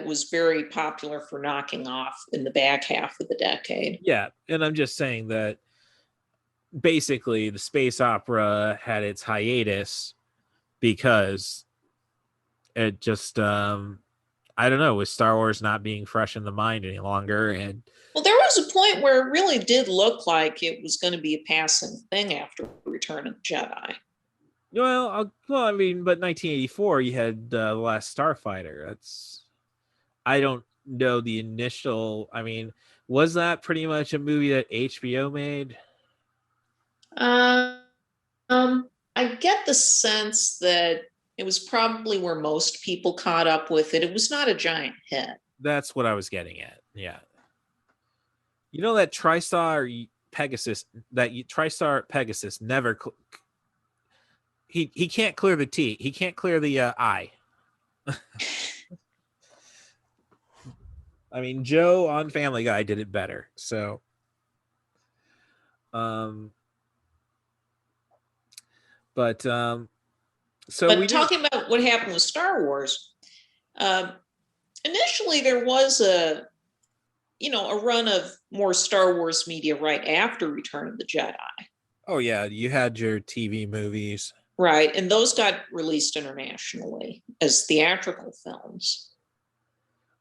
was very popular for knocking off in the back half of the decade. Yeah, and I'm just saying that basically the space opera had its hiatus because it just I don't know, with Star Wars not being fresh in the mind any longer. And well, there was a point where it really did look like it was going to be a passing thing after Return of the Jedi. Well, I mean, but 1984, you had The Last Starfighter. I don't know the initial. I mean, was that pretty much a movie that HBO made? I get the sense that it was probably where most people caught up with it. It was not a giant hit. That's what I was getting at. Yeah. You know that TriStar Pegasus never. He can't clear the T. He can't clear the I. I mean, Joe on Family Guy did it better. So, but talking about what happened with Star Wars, initially there was a run of more Star Wars media right after Return of the Jedi. Oh yeah, you had your TV movies. Right, and those got released internationally as theatrical films.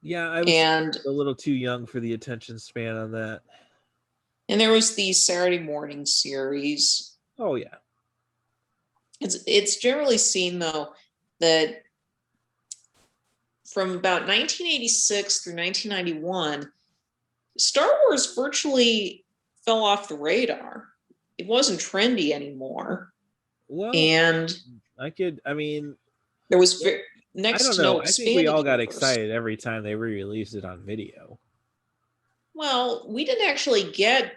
Yeah, I was a little too young for the attention span on that. And there was the Saturday morning series. Oh yeah. It's generally seen though that from about 1986 through 1991, Star Wars virtually fell off the radar. It wasn't trendy anymore. Well, and there was next to no. I think we all got excited every time they re-released it on video. Well, we didn't actually get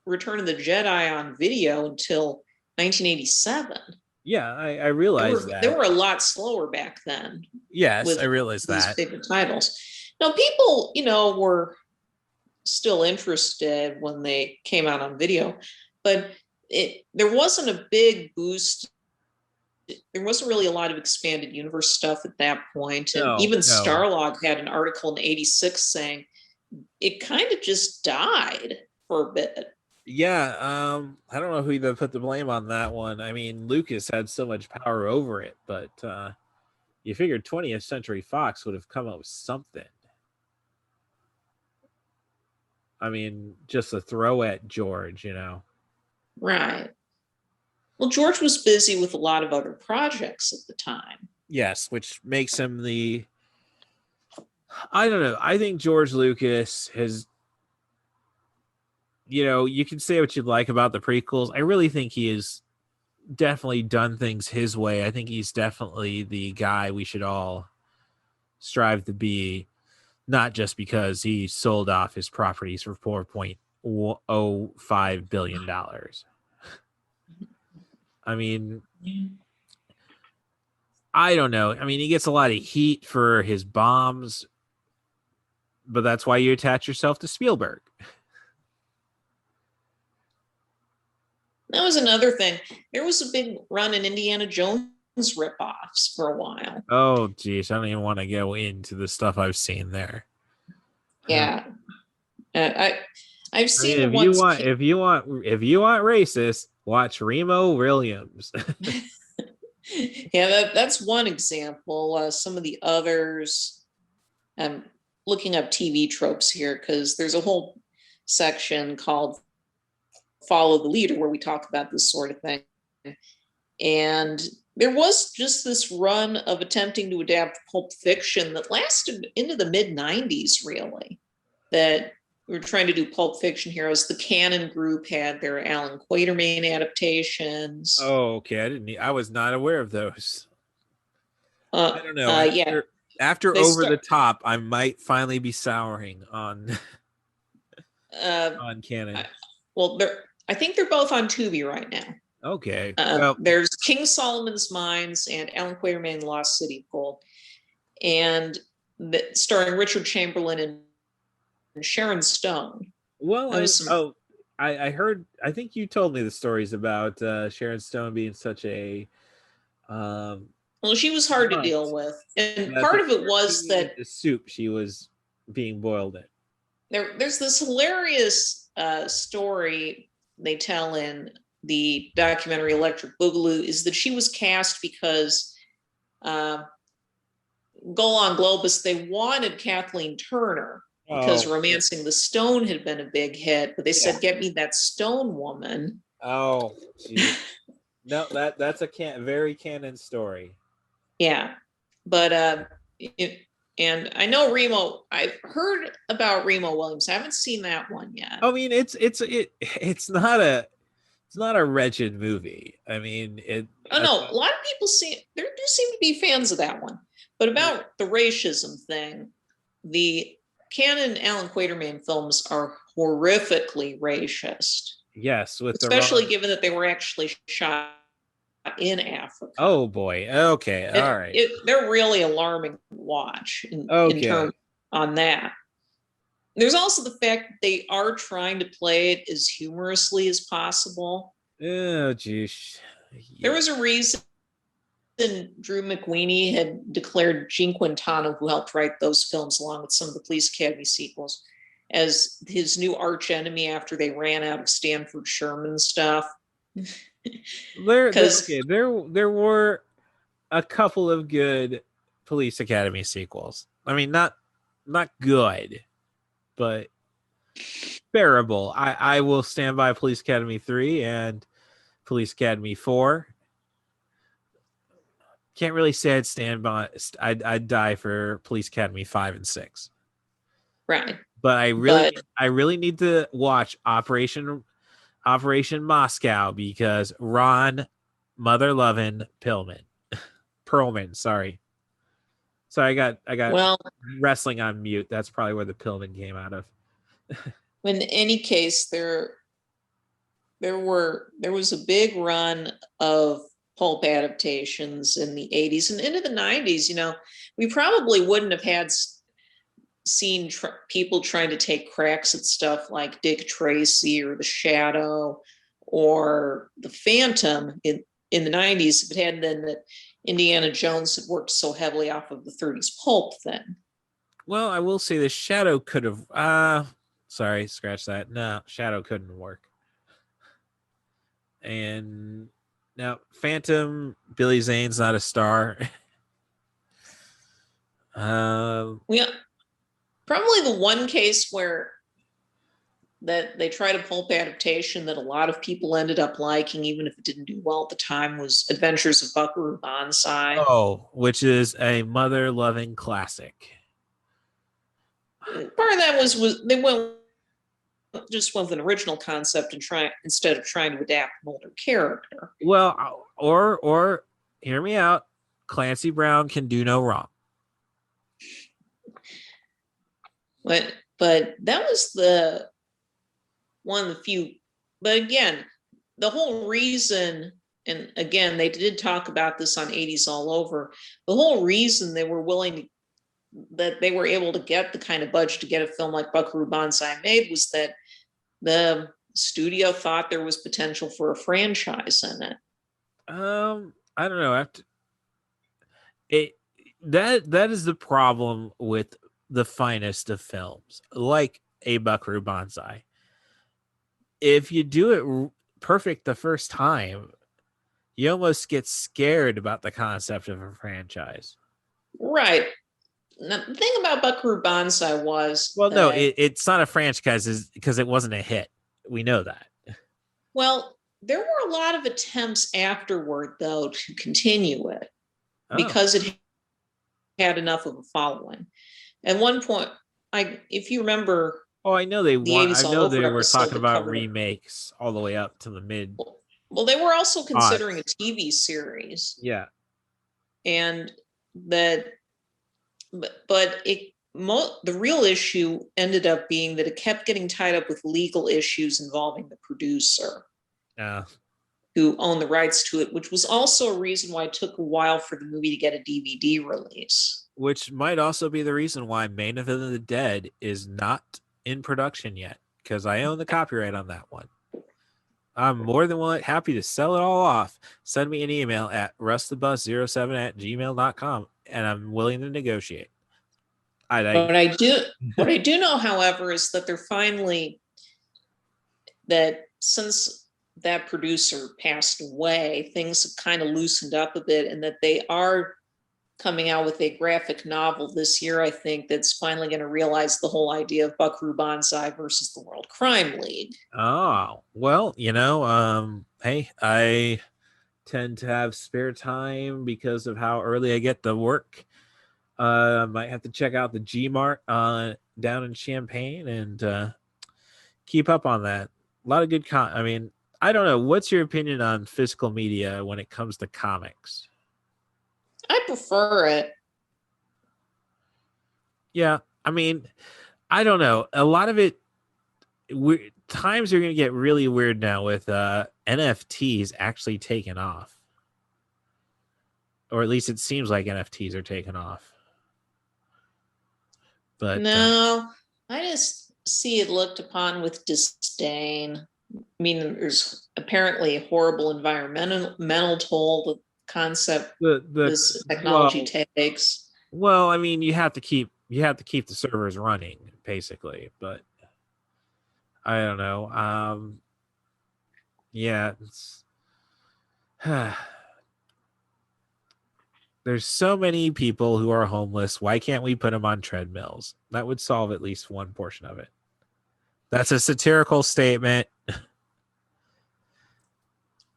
Return of the Jedi on video until 1987. Yeah, I realized that. They were a lot slower back then. Yes, I realized that. These bigger titles. Now, people, were still interested when they came out on video, but there wasn't a big boost. There wasn't really a lot of expanded universe stuff at that point. And even Starlog had an article in '86 saying it kind of just died for a bit. Yeah, I don't know who even put the blame on that one. I mean, Lucas had so much power over it, but you figured 20th Century Fox would have come up with something. I mean, just a throw at George, you know. Right. Well, George was busy with a lot of other projects at the time. Yes, which makes him I don't know. I think George Lucas has, you know, you can say what you'd like about the prequels. I really think he has definitely done things his way. I think he's definitely the guy we should all strive to be, not just because he sold off his properties for $4.05 billion. I mean, I don't know. I mean, he gets a lot of heat for his bombs, but that's why you attach yourself to Spielberg. That was another thing. There was a big run in Indiana Jones ripoffs for a while. Oh, geez. I don't even want to go into the stuff I've seen there. Yeah. I've seen if you want racist, watch Remo Williams. Yeah, that's one example. Some of the others, I'm looking up TV tropes here because there's a whole section called Follow the Leader where we talk about this sort of thing. And there was just this run of attempting to adapt Pulp Fiction that lasted into the mid-90s, really, that we were trying to do Pulp Fiction heroes. The Canon Group had their Alan Quatermain adaptations. Oh, okay. I was not aware of those. I don't know. After Over the Top, I might finally be souring on Canon. I think they're both on Tubi right now. Okay. There's King Solomon's Mines and Alan Quatermain, Lost City of Gold, and starring Richard Chamberlain and Sharon Stone. Well, I heard. I think you told me the stories about Sharon Stone being such a. Well, she was hard to deal with, and part of it was that the soup she was being boiled in. There's this hilarious story they tell in the documentary Electric Boogaloo is that she was cast because Golan Globus, they wanted Kathleen Turner because Romancing the Stone had been a big hit, but they said, get me that Stone woman. Oh, geez. No, that's a very canon story. Yeah, but and I know Remo. I've heard about Remo Williams. I haven't seen that one yet. I mean, it's not a wretched movie. I mean, a lot of people there do seem to be fans of that one. But about the racism thing, the canon Alan Quatermain films are horrifically racist. Yes, especially given that they were actually shot in Africa. Oh boy. Okay. All right. They're really alarming to watch in terms on that. There's also the fact that they are trying to play it as humorously as possible. Oh, geez. Yeah. There was a reason Drew McWeeny had declared Gene Quintana, who helped write those films along with some of the Police Academy sequels, as his new arch enemy after they ran out of Stanford Sherman stuff. There were a couple of good Police Academy sequels. I mean, not good, but bearable. I will stand by Police Academy 3 and Police Academy 4. Can't really say I'd stand by. I'd die for Police Academy 5 and 6. Right. But I really need to watch Operation Moscow because Ron Mother Lovin' Perlman, sorry. So I got wrestling on mute. That's probably where the Pillman came out of. In any case, there was a big run of pulp adaptations in the 80s and into the 90s. You know, we probably wouldn't have had seen people trying to take cracks at stuff like Dick Tracy or The Shadow or The Phantom in the 90s, if it hadn't been that Indiana Jones had worked so heavily off of the 30s pulp thing. Well, I will say The Shadow could have... sorry, scratch that. No, Shadow couldn't work. And now, Phantom, Billy Zane's not a star. Yeah, probably the one case where that they tried a pulp adaptation that a lot of people ended up liking, even if it didn't do well at the time, was Adventures of Buckaroo Banzai. Oh, which is a mother-loving classic. Part of that was they went with an original concept and instead of trying to adapt an older character. Well, or hear me out. Clancy Brown can do no wrong. But that was one of the few. But again, the whole reason, and again, they did talk about this on 80s All Over, the whole reason they were that they were able to get the kind of budget to get a film like Buckaroo Banzai made was that the studio thought there was potential for a franchise in it. I don't know. That is the problem with the finest of films, like a Buckaroo Banzai. If you do it perfect the first time, you almost get scared about the concept of a franchise. Right. Now, the thing about Buckaroo Banzai was... Well, no, it's not a franchise because it wasn't a hit. We know that. Well, there were a lot of attempts afterward, though, to continue it because it had enough of a following. At one point, if you remember... Oh, I know they were talking about covered remakes all the way up to the mid. Well, they were also considering a TV series. Yeah. And that... But the real issue ended up being that it kept getting tied up with legal issues involving the producer who owned the rights to it, which was also a reason why it took a while for the movie to get a DVD release. Which might also be the reason why Main of the Dead is not in production yet, because I own the copyright on that one. I'm more than happy to sell it all off. Send me an email at rustthebus07@gmail.com, and I'm willing to negotiate. What I do know, however, is that they're finally, that since that producer passed away, things have kind of loosened up a bit, and that they are coming out with a graphic novel this year, I think, that's finally going to realize the whole idea of Buckaroo Banzai versus the World Crime League. Oh, well, hey, I tend to have spare time because of how early I get to work. I might have to check out the G-Mart down in Champaign and keep up on that. A lot of good I don't know. What's your opinion on physical media when it comes to comics? I prefer it. Yeah, I don't know. A lot of it, times are going to get really weird now with NFTs actually taking off. Or at least it seems like NFTs are taking off. But no, I just see it looked upon with disdain. There's apparently a horrible environmental toll the concept this technology takes. Well, you have to keep the servers running, basically. But I don't know. Yeah, it's there's so many people who are homeless. Why can't we put them on treadmills? That would solve at least one portion of it. That's a satirical statement.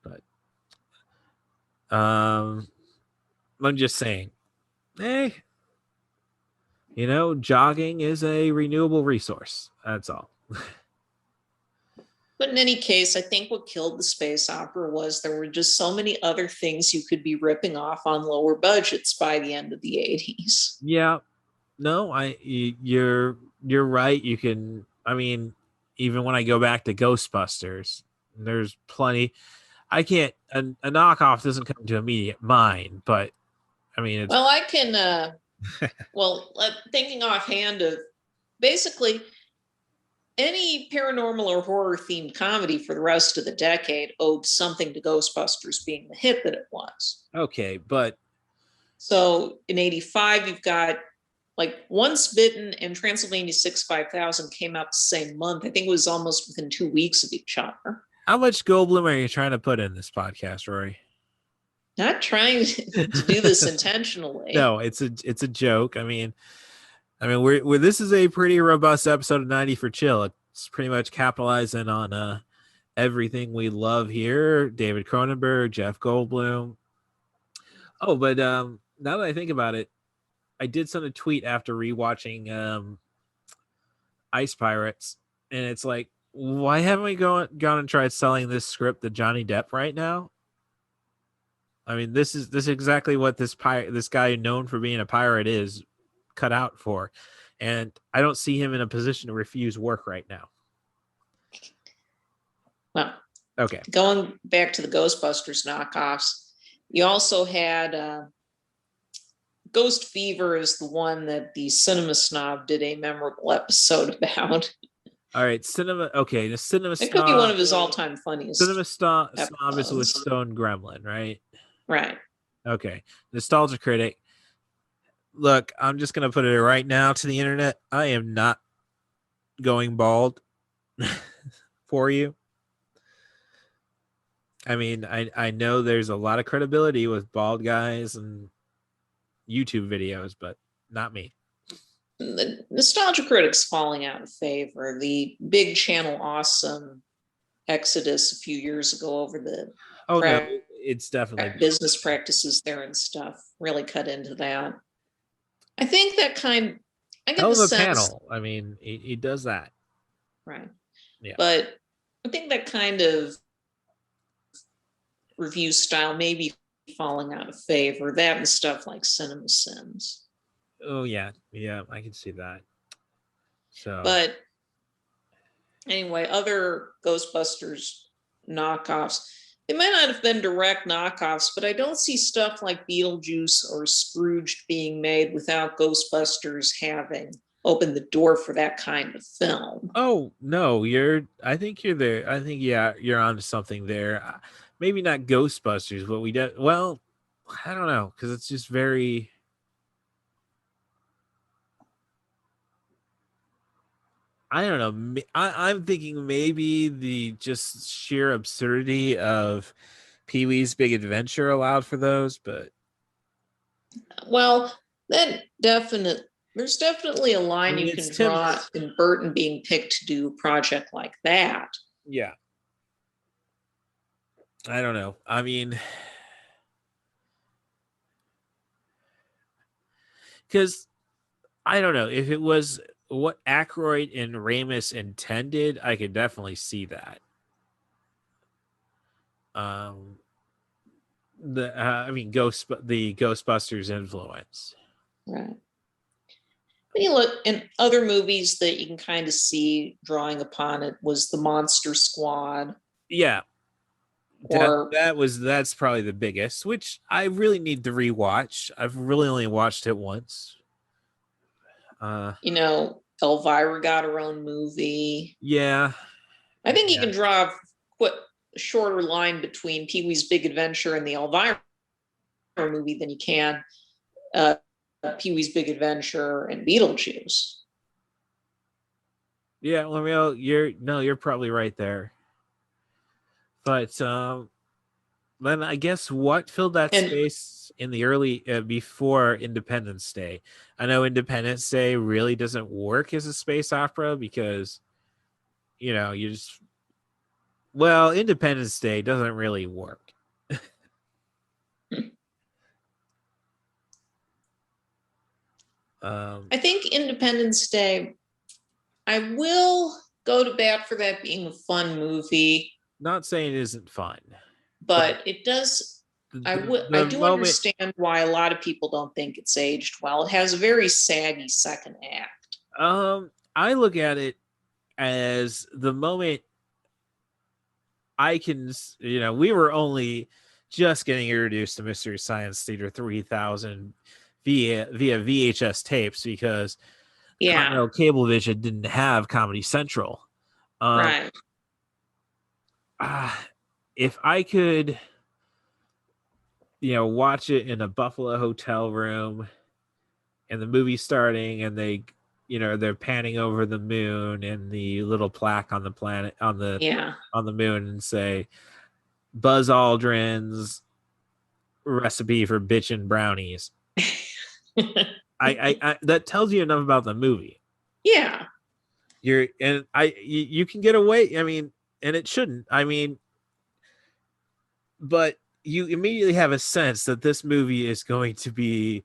But I'm just saying, jogging is a renewable resource. That's all. But in any case, I think what killed the space opera was there were just so many other things you could be ripping off on lower budgets by the end of the 80s. Yeah. No, you're right. You can, even when I go back to Ghostbusters, there's plenty. I can't, a knockoff doesn't come to immediate mind, but it's... Well, I can, thinking offhand of basically any paranormal or horror themed comedy for the rest of the decade owed something to Ghostbusters being the hit that it was. Okay, but so in 85, you've got like Once Bitten and Transylvania 65000 came out the same month. I think it was almost within 2 weeks of each other. How much Goldblum are you trying to put in this podcast, Rory? Not trying to do this intentionally. No, it's a joke. I mean, we're this is a pretty robust episode of 90 for Chill. It's pretty much capitalizing on everything we love here. David Cronenberg, Jeff Goldblum. Oh, but now that I think about it, I did send a tweet after rewatching Ice Pirates, and it's like, why haven't we gone and tried selling this script to Johnny Depp right now? I mean, this is exactly what this guy known for being a pirate is cut out for, and I don't see him in a position to refuse work right now. Well, okay. Going back to the Ghostbusters knockoffs, you also had Ghost Fever is the one that the Cinema Snob did a memorable episode about. All right, Okay, the Cinema Snob. It could be one of his all-time funniest. Cinema Snob is with Stone Gremlin, right? Right. Okay. Nostalgia Critic. Look, I'm just going to put it right now to the internet. I am not going bald for you. I mean, I know there's a lot of credibility with bald guys and YouTube videos, but not me. The Nostalgia Critic's falling out of favor. The big Channel Awesome exodus a few years ago over the it's definitely business practices there and stuff really cut into that. I think that I get the sense, panel. I mean, he does that. Right. Yeah. But I think that kind of review style may be falling out of favor. That and stuff like Cinema Sins. Oh, yeah. Yeah, I can see that. So, but anyway, other Ghostbusters knockoffs, they might not have been direct knockoffs, but I don't see stuff like Beetlejuice or Scrooge being made without Ghostbusters having opened the door for that kind of film. Oh, no, I think you're there. I think, yeah, you're onto something there. Maybe not Ghostbusters, but well, I don't know, because it's just very... I don't know. I'm thinking maybe the just sheer absurdity of Pee-wee's Big Adventure allowed for those, but well, there's definitely a line you can draw in Burton being picked to do a project like that. Yeah. I don't know. I mean, because I don't know if it was what Aykroyd and Ramis intended, I could definitely see that. The Ghostbusters influence. Right. When you look in other movies that you can kind of see drawing upon it was the Monster Squad. Yeah. That's probably the biggest, which I really need to rewatch. I've really only watched it once. Elvira got her own movie. Yeah. I think you can draw a shorter line between Pee-wee's Big Adventure and the Elvira movie than you can Pee-wee's Big Adventure and Beetlejuice. Yeah, L'Oreal, you're probably right there. But then I guess what filled that space in the early before Independence Day? I know Independence Day really doesn't work as a space opera because Independence Day doesn't really work. I think Independence Day, I will go to bat for that being a fun movie. Not saying it isn't fun, but it does. I do understand why a lot of people don't think it's aged well. It has a very saggy second act. I look at it as the moment I can, we were only just getting introduced to Mystery Science Theater 3000 via VHS tapes because Yeah. Continental Cablevision didn't have Comedy Central. Right. If I could, watch it in a Buffalo hotel room and the movie's starting and they're panning over the moon and the little plaque on the planet on the moon and say Buzz Aldrin's recipe for bitchin' brownies. I that tells you enough about the movie. Yeah. You can get away. I mean, and it shouldn't. I mean, but you immediately have a sense that this movie is going to be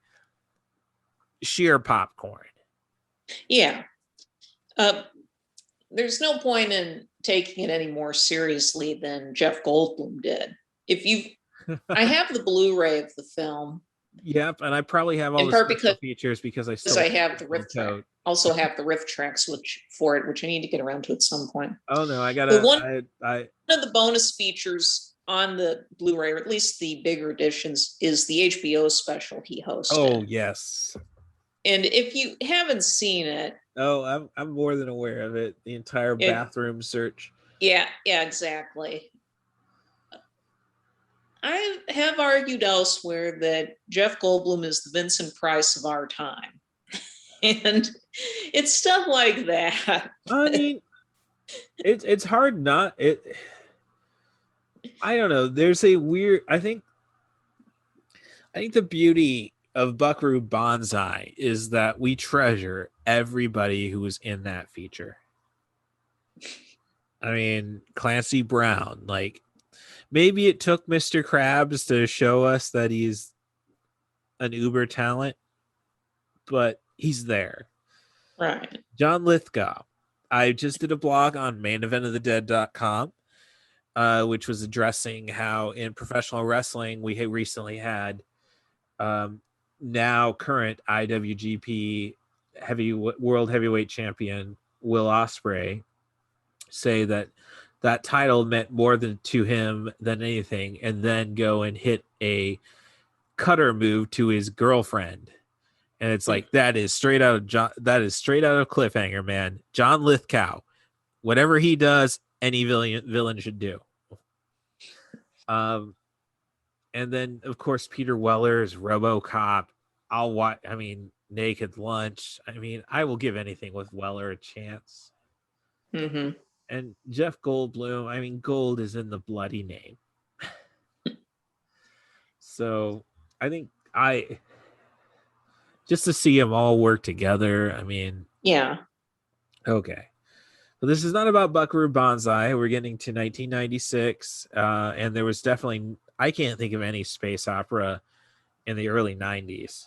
sheer popcorn. Yeah. There's no point in taking it any more seriously than Jeff Goldblum did. I have the Blu-ray of the film. Yep, and I probably have all the special features because I have the riff track. Also have the riff tracks which I need to get around to at some point. Oh no, I gotta. One of the bonus features on the Blu-ray, or at least the bigger editions, is the HBO special he hosted. Oh yes. And if you haven't seen it, I'm more than aware of it. The entire bathroom search. Yeah, exactly. I have argued elsewhere that Jeff Goldblum is the Vincent Price of our time. And it's stuff like that. I mean, it's hard not. I don't know. There's a weird. I think the beauty of Buckaroo Banzai is that we treasure everybody who was in that feature. I mean, Clancy Brown, like. Maybe it took Mr. Krabs to show us that he's an uber talent, but he's there. Right. John Lithgow. I just did a blog on maineventofthedead.com, which was addressing how in professional wrestling we recently had now current IWGP World Heavyweight Champion Will Ospreay say that title meant more to him than anything, and then go and hit a cutter move to his girlfriend, and it's like that is straight out of Cliffhanger, man. John Lithgow, whatever he does, any villain should do. And then of course Peter Weller's RoboCop. I'll watch. I mean, Naked Lunch. I mean, I will give anything with Weller a chance. Mm-hmm. And Jeff Goldblum, I mean, gold is in the bloody name. So I think just to see them all work together, I mean. Yeah. Okay. But this is not about Buckaroo Banzai. We're getting to 1996. And there was definitely, I can't think of any space opera in the early 90s.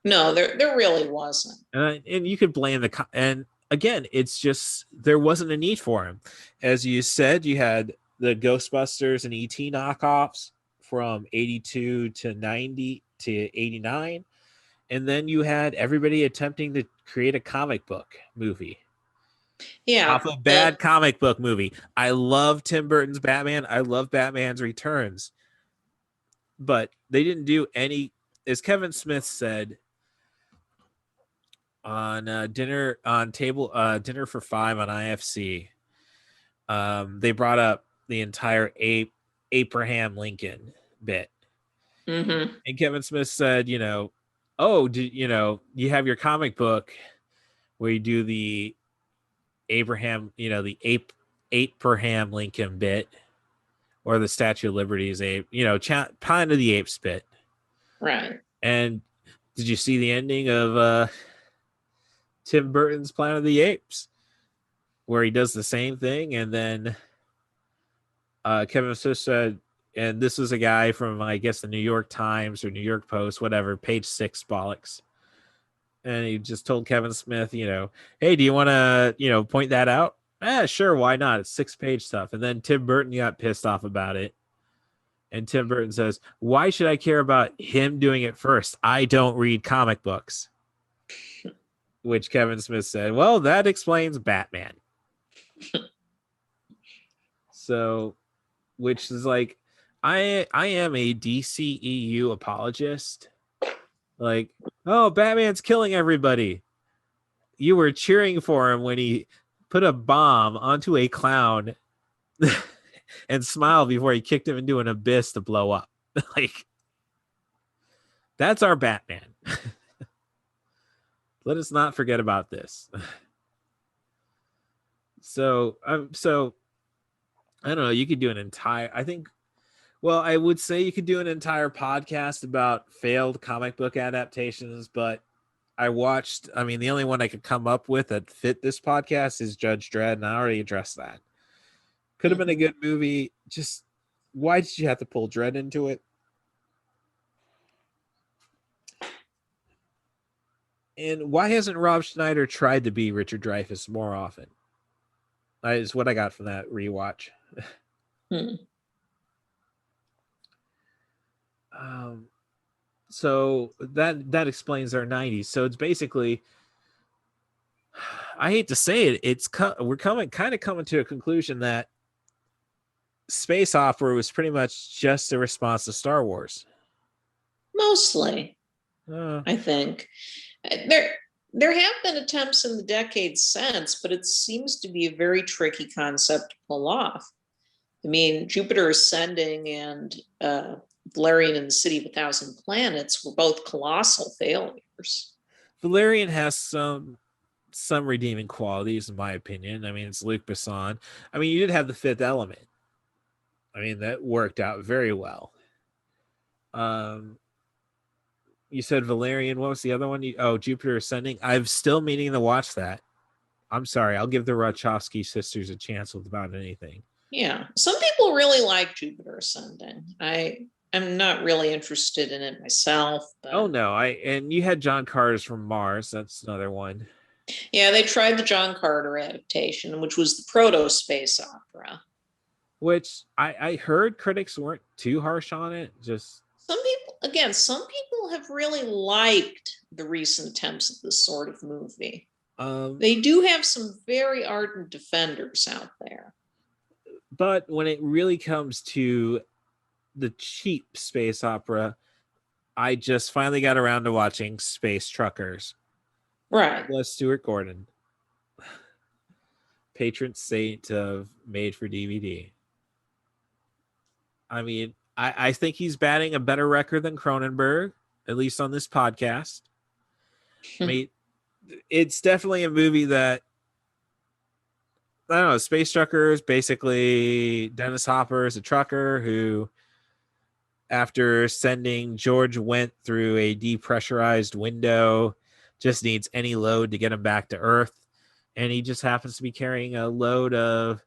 No, there really wasn't. And you could blame and again, it's just there wasn't a need for him. As you said, you had the Ghostbusters and E.T. knockoffs from 82 to 90 to 89. And then you had everybody attempting to create a comic book movie. Yeah. Off a bad comic book movie. I love Tim Burton's Batman. I love Batman's Returns. But they didn't do any, as Kevin Smith said, on Dinner for Five on IFC, they brought up the entire Abraham Lincoln bit. Mm-hmm. And Kevin Smith said, you have your comic book where you do the Abraham, the Abraham Lincoln bit, or the Statue of Liberty's Planet of the Apes bit. Right. And did you see the ending of Tim Burton's Planet of the Apes, where he does the same thing? And then Kevin Smith said, and this was a guy from, I guess, the New York Times or New York Post, whatever, page 6 bollocks. And he just told Kevin Smith, hey, do you want to, point that out? Sure, why not? It's 6-page stuff. And then Tim Burton got pissed off about it. And Tim Burton says, why should I care about him doing it first? I don't read comic books. Which Kevin Smith said, well, that explains Batman. So, which is like, I am a DCEU apologist. Like, oh, Batman's killing everybody. you were cheering for him when he put a bomb onto a clown and smiled before he kicked him into an abyss to blow up. Like, that's our Batman. Let us not forget about this. So I don't know. You could do an entire. I would say you could do an entire podcast about failed comic book adaptations, but the only one I could come up with that fit this podcast is Judge Dredd, and I already addressed that. Could have been a good movie. Just why did you have to pull Dredd into it? And why hasn't Rob Schneider tried to be Richard Dreyfuss more often? That is what I got from that rewatch. So that explains our 90s. So it's basically, I hate to say it, we're coming to a conclusion that space opera was pretty much just a response to Star Wars. Mostly, I think. There have been attempts in the decades since, but it seems to be a very tricky concept to pull off. I mean, Jupiter Ascending and Valerian and the City of a Thousand Planets were both colossal failures. Valerian has some redeeming qualities, in my opinion. I mean, it's Luc Besson. I mean, you did have The Fifth Element. I mean, that worked out very well. You said Valerian. What was the other one? Jupiter Ascending. I'm still meaning to watch that. I'm sorry. I'll give the Wachowski sisters a chance with about anything. Yeah. Some people really like Jupiter Ascending. I'm not really interested in it myself. But... Oh, no. And you had John Carter's from Mars. That's another one. Yeah, they tried the John Carter adaptation, which was the proto-space opera. Which I heard critics weren't too harsh on it. Just... Some people have really liked the recent attempts at this sort of movie. They do have some very ardent defenders out there. But when it really comes to the cheap space opera, I just finally got around to watching Space Truckers. Right. Plus Stuart Gordon, patron saint of made for DVD. I mean, I think he's batting a better record than Cronenberg, at least on this podcast. I mean, it's definitely a movie that, I don't know, Space Truckers, basically Dennis Hopper is a trucker who, after sending George Wendt through a depressurized window, just needs any load to get him back to Earth. And he just happens to be carrying a load of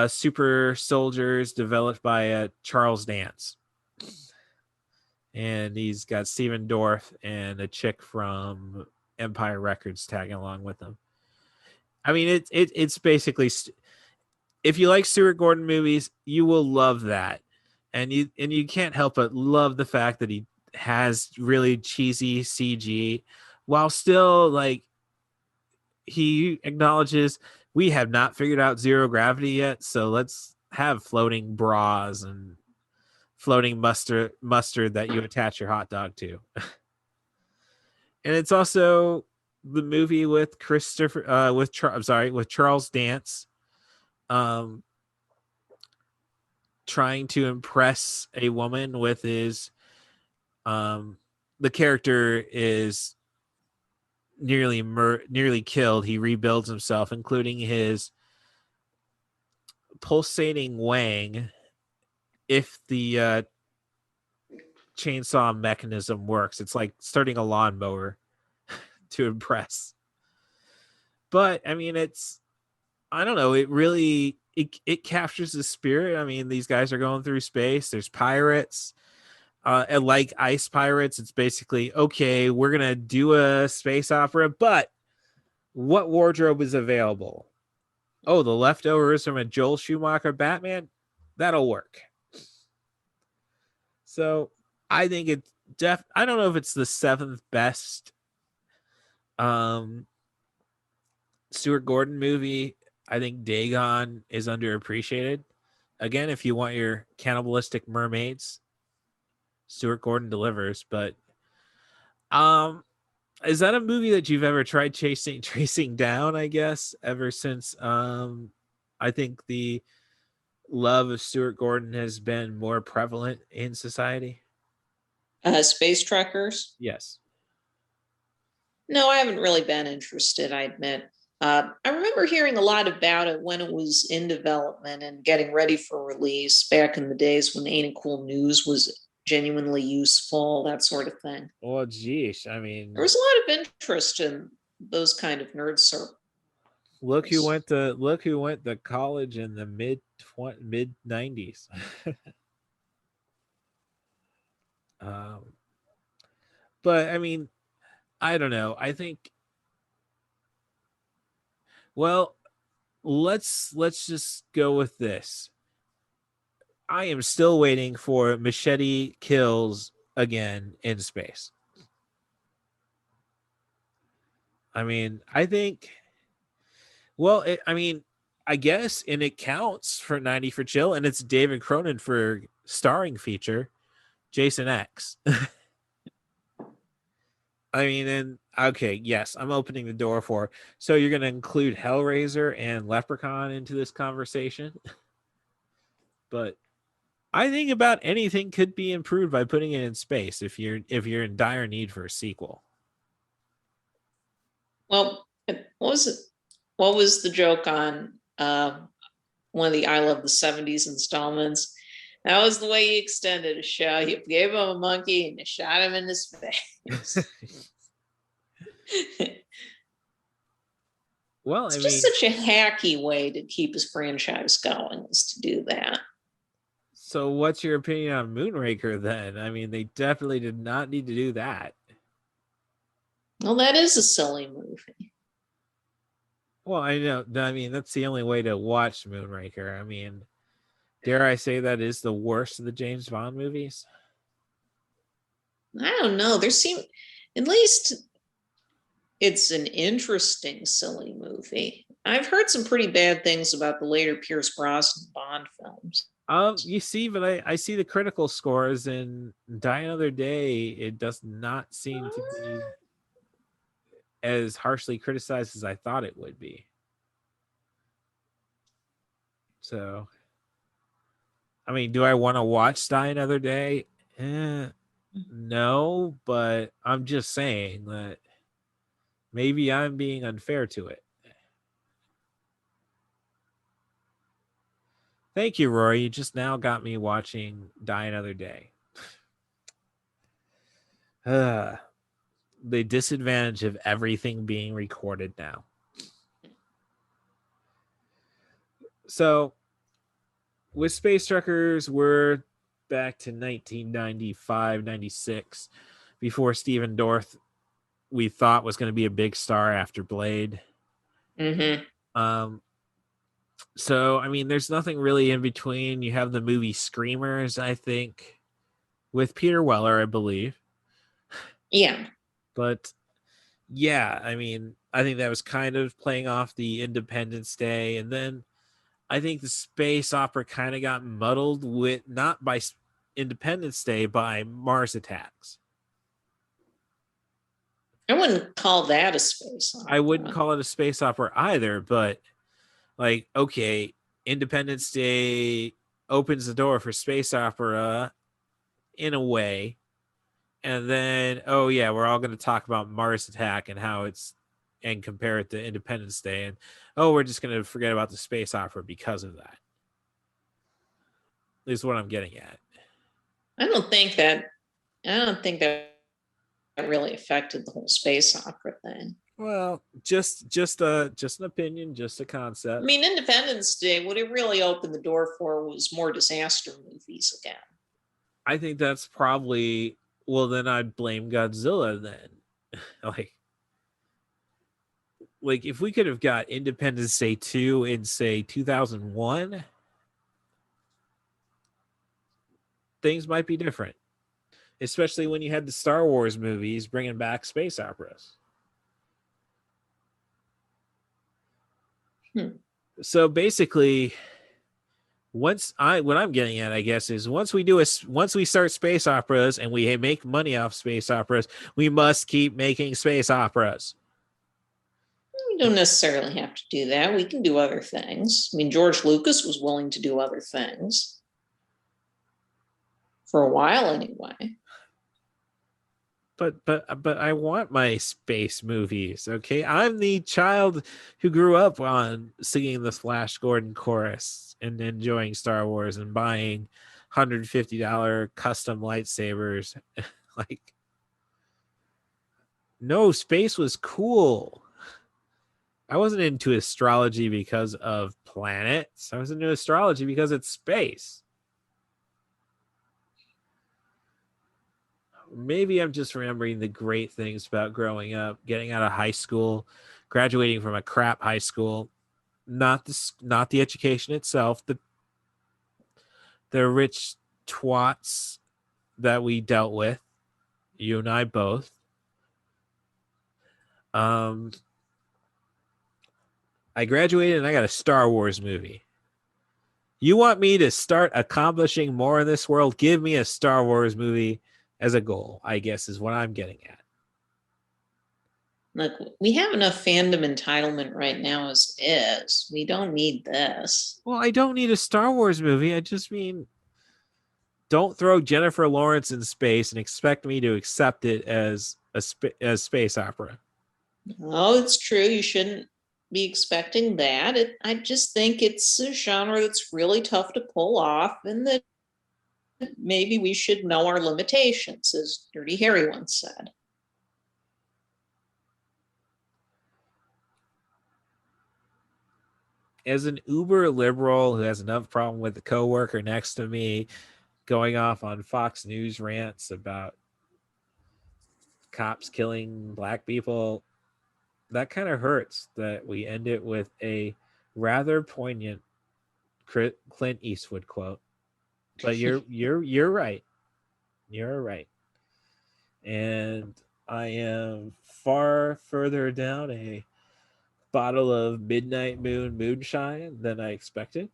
super soldiers developed by Charles Dance. And he's got Stephen Dorff and a chick from Empire Records tagging along with him. I mean, it's basically, if you like Stuart Gordon movies, you will love that. And you can't help but love the fact that he has really cheesy CG while still, like, he acknowledges we have not figured out zero gravity yet, so let's have floating bras and floating mustard that you attach your hot dog to. And it's also the movie with Charles Dance, trying to impress a woman with his, the character is nearly killed. He rebuilds himself, including his pulsating wang, if the chainsaw mechanism works. It's like starting a lawnmower to impress. But I mean, I don't know, it really it captures the spirit. I mean, these guys are going through space, there's pirates, and like Ice Pirates, it's basically, okay, we're gonna do a space opera, but what wardrobe is available? Oh, the leftovers from a Joel Schumacher Batman? That'll work. So I think it's I don't know if it's the seventh best Stuart Gordon movie. I think Dagon is underappreciated. Again, if you want your cannibalistic mermaids, Stuart Gordon delivers. But I Is that a movie that you've ever tried tracing down, I guess, ever since I think the love of Stuart Gordon has been more prevalent in society? Space Truckers? Yes. No, I haven't really been interested, I admit. I remember hearing a lot about it when it was in development and getting ready for release back in the days when Ain't It Cool News was genuinely useful, that sort of thing. Well, geez, I mean, there was a lot of interest in those kind of nerd circles. look who went to college in the mid 90s. But I mean, I don't know. I think, well, let's just go with this. I am still waiting for Machete Kills again in space. I mean, I think, well, I guess, and it counts for 90 for Chill, and it's David Cronin for starring feature, Jason X. I mean, and okay, yes, I'm opening the door for. So you're going to include Hellraiser and Leprechaun into this conversation, but I think about anything could be improved by putting it in space if you're in dire need for a sequel. Well, what was it? What was the joke on one of the I Love the 70s installments? That was the way he extended a show. You gave him a monkey and you shot him in his face. Well, it's just such a hacky way to keep his franchise going, is to do that. So what's your opinion on Moonraker then? I mean, they definitely did not need to do that. Well, that is a silly movie. Well, I know. I mean, that's the only way to watch Moonraker. I mean, dare I say that is the worst of the James Bond movies? I don't know. At least it's an interesting, silly movie. I've heard some pretty bad things about the later Pierce Brosnan Bond films. You see, but I see the critical scores, and Die Another Day, it does not seem to be as harshly criticized as I thought it would be. So, I mean, do I want to watch Die Another Day? No, but I'm just saying that maybe I'm being unfair to it. Thank you, Rory. You just now got me watching Die Another Day. The disadvantage of everything being recorded now. So, with Space Truckers, we're back to 1995, 96, before Stephen Dorff, we thought, was going to be a big star after Blade. Mm-hmm. So, I mean, there's nothing really in between. You have the movie Screamers, I think, with Peter Weller, I believe. Yeah. But, yeah, I mean, I think that was kind of playing off the Independence Day. And then I think the space opera kind of got muddled with, not by Independence Day, by Mars Attacks. I wouldn't call that a space opera. I wouldn't call it a space opera either, but like, okay, Independence Day opens the door for space opera in a way. And then, oh yeah, we're all going to talk about Mars Attack and how it's, and compare it to Independence Day. And, oh, we're just going to forget about the space opera because of that. Is what I'm getting at. I don't think that really affected the whole space opera thing. Well, just an opinion, just a concept. I mean, Independence Day, what it really opened the door for was more disaster movies again. I think that's probably, well, then I'd blame Godzilla then. like if we could have got Independence Day 2 in, say, 2001, things might be different. Especially when you had the Star Wars movies bringing back space operas. So basically, what I'm getting at, I guess, is once we start space operas and we make money off space operas, we must keep making space operas. We don't necessarily have to do that. We can do other things. I mean, George Lucas was willing to do other things for a while, anyway. But I want my space movies. Okay, I'm the child who grew up on singing the Flash Gordon chorus and enjoying Star Wars and buying $150 custom lightsabers. Like, no, space was cool. I wasn't into astrology because of planets. I was into astrology because it's space. Maybe I'm just remembering the great things about growing up, getting out of high school, graduating from a crap high school, not the education itself, the rich twats that we dealt with, you and I both. I graduated and I got a Star Wars movie. You want me to start accomplishing more in this world? Give me a Star Wars movie as a goal, I guess, is what I'm getting at. Look, we have enough fandom entitlement right now as is. We don't need this. Well, I don't need a Star Wars movie. I just mean, don't throw Jennifer Lawrence in space and expect me to accept it as a space opera. Oh, it's true. You shouldn't be expecting that. I just think it's a genre that's really tough to pull off, and that maybe we should know our limitations, as Dirty Harry once said. As an uber liberal who has enough problem with the coworker next to me going off on Fox News rants about cops killing black people, that kind of hurts that we end it with a rather poignant Clint Eastwood quote. But you're right. You're right. And I am far further down a bottle of Midnight Moon moonshine than I expected.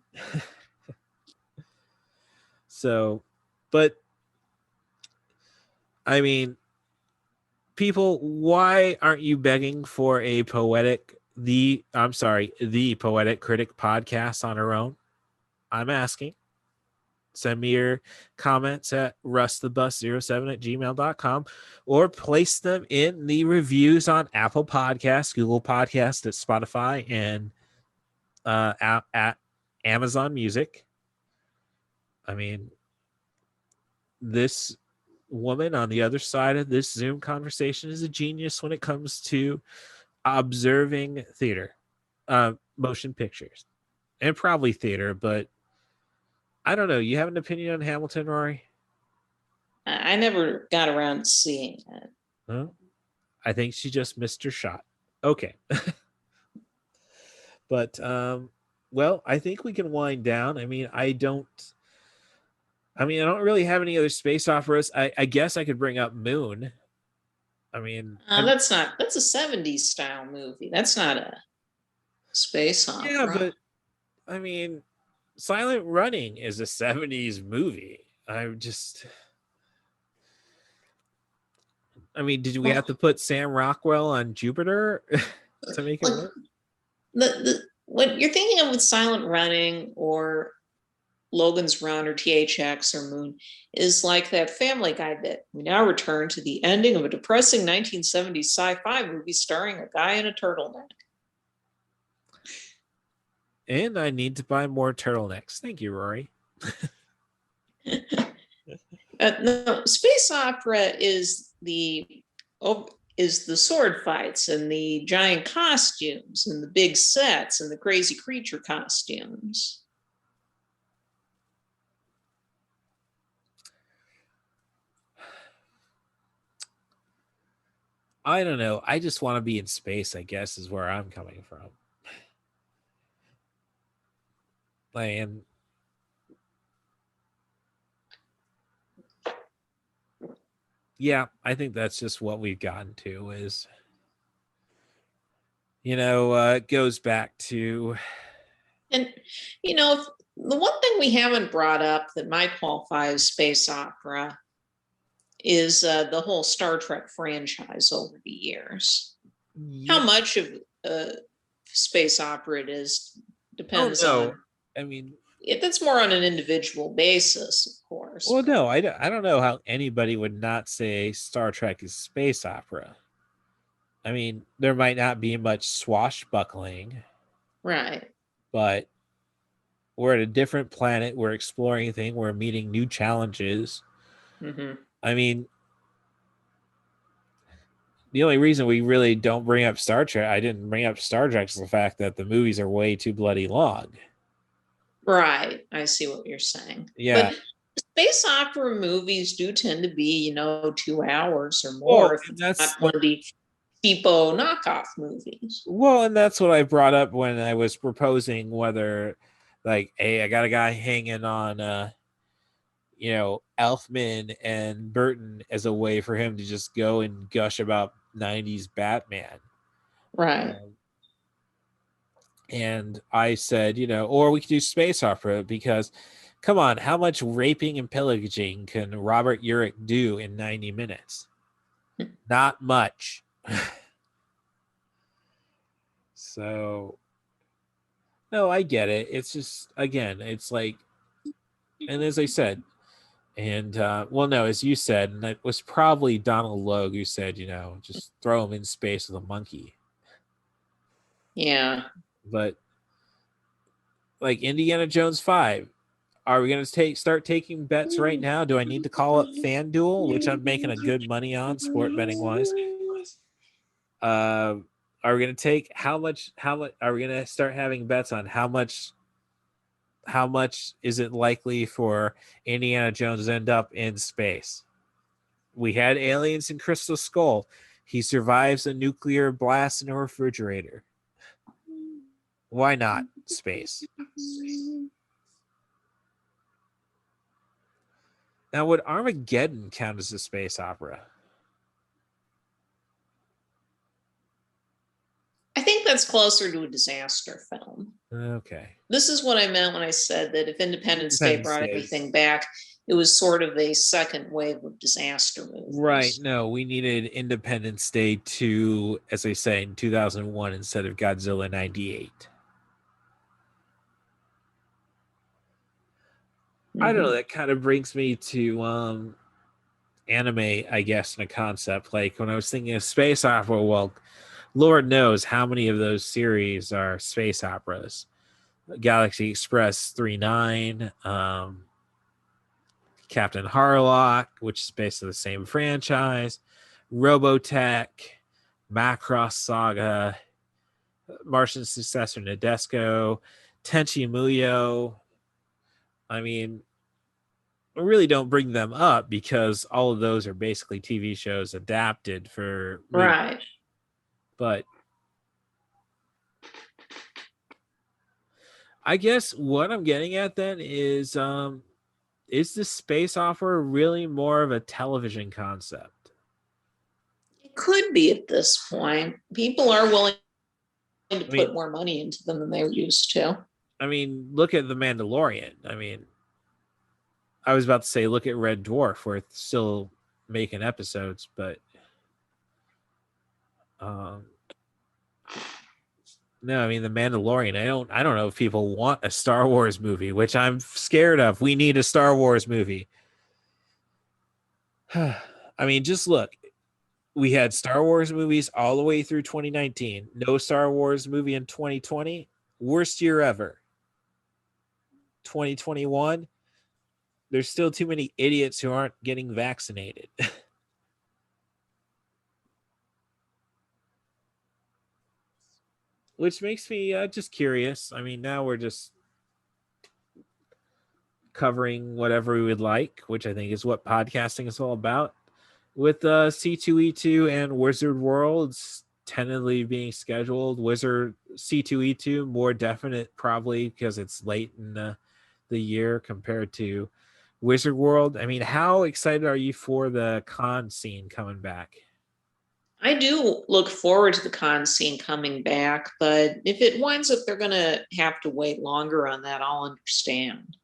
So, but I mean, people, why aren't you begging for the Poetic Critic podcast on our own? I'm asking. Send me your comments at rustthebus07@gmail.com or place them in the reviews on Apple Podcasts, Google Podcasts, at Spotify, and at Amazon Music. I mean, this woman on the other side of this Zoom conversation is a genius when it comes to observing theater, motion pictures, and probably theater, but I don't know. You have an opinion on Hamilton, Rory? I never got around to seeing it. Huh? I think she just missed her shot. Okay. But, well, I think we can wind down. I mean, I don't really have any other space operas. I guess I could bring up Moon. I mean, that's a 70s style movie. That's not a space opera. Yeah, but I mean, Silent Running is a 70s movie. Did we have to put Sam Rockwell on Jupiter to make it work? What you're thinking of with Silent Running or Logan's Run or THX or Moon is like that Family Guy bit. We now return to the ending of a depressing 1970s sci-fi movie starring a guy in a turtleneck. And I need to buy more turtlenecks. Thank you, Rory. No, space opera is the sword fights and the giant costumes and the big sets and the crazy creature costumes. I don't know. I just want to be in space, I guess, is where I'm coming from. And yeah, I think that's just what we've gotten to is, it goes back to. And, The one thing we haven't brought up that might qualify as space opera is the whole Star Trek franchise over the years. How much of space opera it is depends on. I mean, that's more on an individual basis, of course. Well, no, I don't know how anybody would not say Star Trek is space opera. I mean, there might not be much swashbuckling. Right. But we're at a different planet. We're exploring things. We're meeting new challenges. Mm-hmm. I mean, the only reason we really don't bring up Star Trek, I didn't bring up Star Trek, is the fact that the movies are way too bloody long. Right. I see what you're saying. Yeah. But space opera movies do tend to be, 2 hours or more. If it's not one of the cheapo knockoff movies. Well, and that's what I brought up when I was proposing whether, like, hey, I got a guy hanging on, Elfman and Burton as a way for him to just go and gush about 90s Batman. Right. And I said, or we could do space opera because, come on, how much raping and pillaging can Robert Urich do in 90 minutes? Not much. So, no, I get it. It's just, again, it's like, and as I said, and, no, as you said, and it was probably Donald Logue who said, just throw him in space with a monkey. Yeah. But, like, Indiana Jones 5, are we going to start taking bets right now? Do I need to call up FanDuel, which I'm making a good money on, sport betting wise? Are we going to take how much are we going to start having bets on how much is it likely for Indiana Jones to end up in space? We had aliens in Crystal Skull. He survives a nuclear blast in a refrigerator. Why not space? Now, would Armageddon count as a space opera? I think that's closer to a disaster film. Okay. This is what I meant when I said that if Independence Day brought everything back, it was sort of a second wave of disaster movies. Right. No, we needed Independence Day 2, as I say, in 2001 instead of Godzilla 98. I don't know. That kind of brings me to anime, I guess, in a concept. Like when I was thinking of space opera, well, Lord knows how many of those series are space operas. Galaxy Express 39, Captain Harlock, which is basically the same franchise, Robotech, Macross Saga, Martian Successor Nadesco, Tenchi Muyo. I mean, I really don't bring them up because all of those are basically TV shows adapted for movies. Right. But I guess what I'm getting at then is the space opera really more of a television concept? It could be at this point. People are willing to put more money into them than they used to. I mean, look at The Mandalorian. I mean, I was about to say look at Red Dwarf, where it's still making episodes, but no, I mean The Mandalorian. I don't know if people want a Star Wars movie, which I'm scared of. We need a Star Wars movie. I mean, just look. We had Star Wars movies all the way through 2019. No Star Wars movie in 2020. Worst year ever. 2021. There's still too many idiots who aren't getting vaccinated. Which makes me just curious. I mean, now we're just covering whatever we would like, which I think is what podcasting is all about. With C2E2 and Wizard Worlds tentatively being scheduled, Wizard C2E2 more definite probably because it's late in the year compared to Wizard World. I mean, how excited are you for the con scene coming back? I do look forward to the con scene coming back, but if it winds up they're going to have to wait longer on that, I'll understand.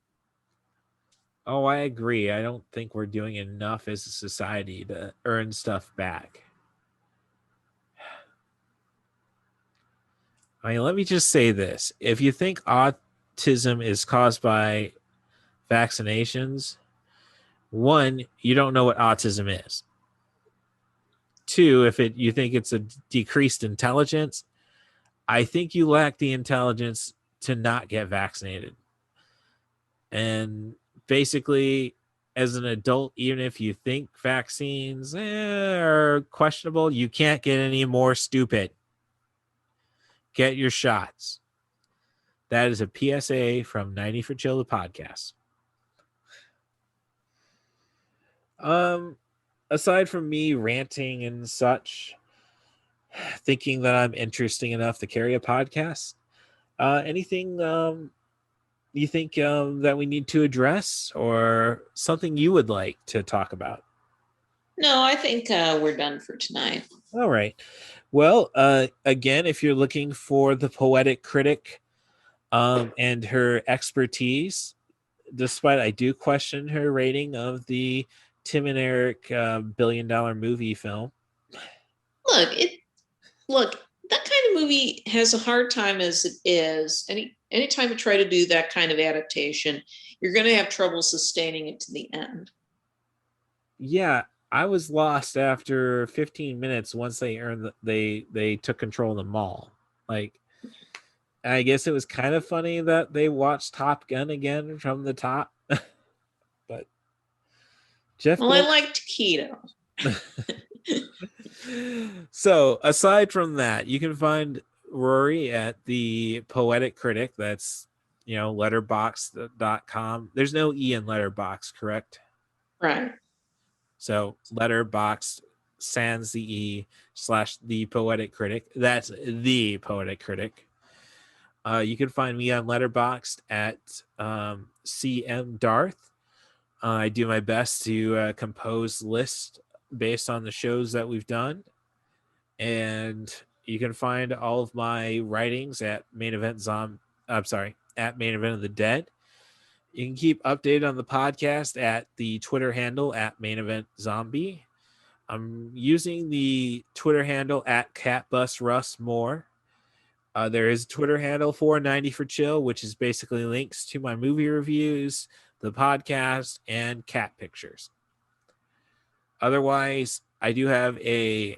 Oh, I agree. I don't think we're doing enough as a society to earn stuff back. I mean, let me just say this. If you think autism is caused by vaccinations, one, you don't know what autism is. Two, if you think it's a decreased intelligence, I think you lack the intelligence to not get vaccinated. And basically, as an adult, even if you think vaccines are questionable, you can't get any more stupid. Get your shots. That is a PSA from 90 for Chill, the podcast. Aside from me ranting and such, thinking that I'm interesting enough to carry a podcast, anything you think that we need to address, or something you would like to talk about? No, I think we're done for tonight. All right. Well, again, if you're looking for the Poetic Critic and her expertise, despite I do question her rating of the Tim and Eric $1 billion movie film. Look, that kind of movie has a hard time as it is. Anytime you try to do that kind of adaptation, you're going to have trouble sustaining it to the end. Yeah, I was lost after 15 minutes once they took control of the mall. Like, I guess it was kind of funny that they watched Top Gun again from the top. But Jeff, well, I liked Keto. So aside from that, you can find Rory at the Poetic Critic. That's, letterbox.com. There's no E in letterbox, correct? Right. So letterbox sans the E / the Poetic Critic. That's the Poetic Critic. You can find me on Letterboxd at CM Darth. I do my best to compose lists based on the shows that we've done. And you can find all of my writings at at Main Event of the Dead. You can keep updated on the podcast at the Twitter handle at Main Event Zombie. I'm using the Twitter handle at CatBusRuss more. There is a Twitter handle for 90 for Chill, which is basically links to my movie reviews, the podcast, and cat pictures. Otherwise, I do have a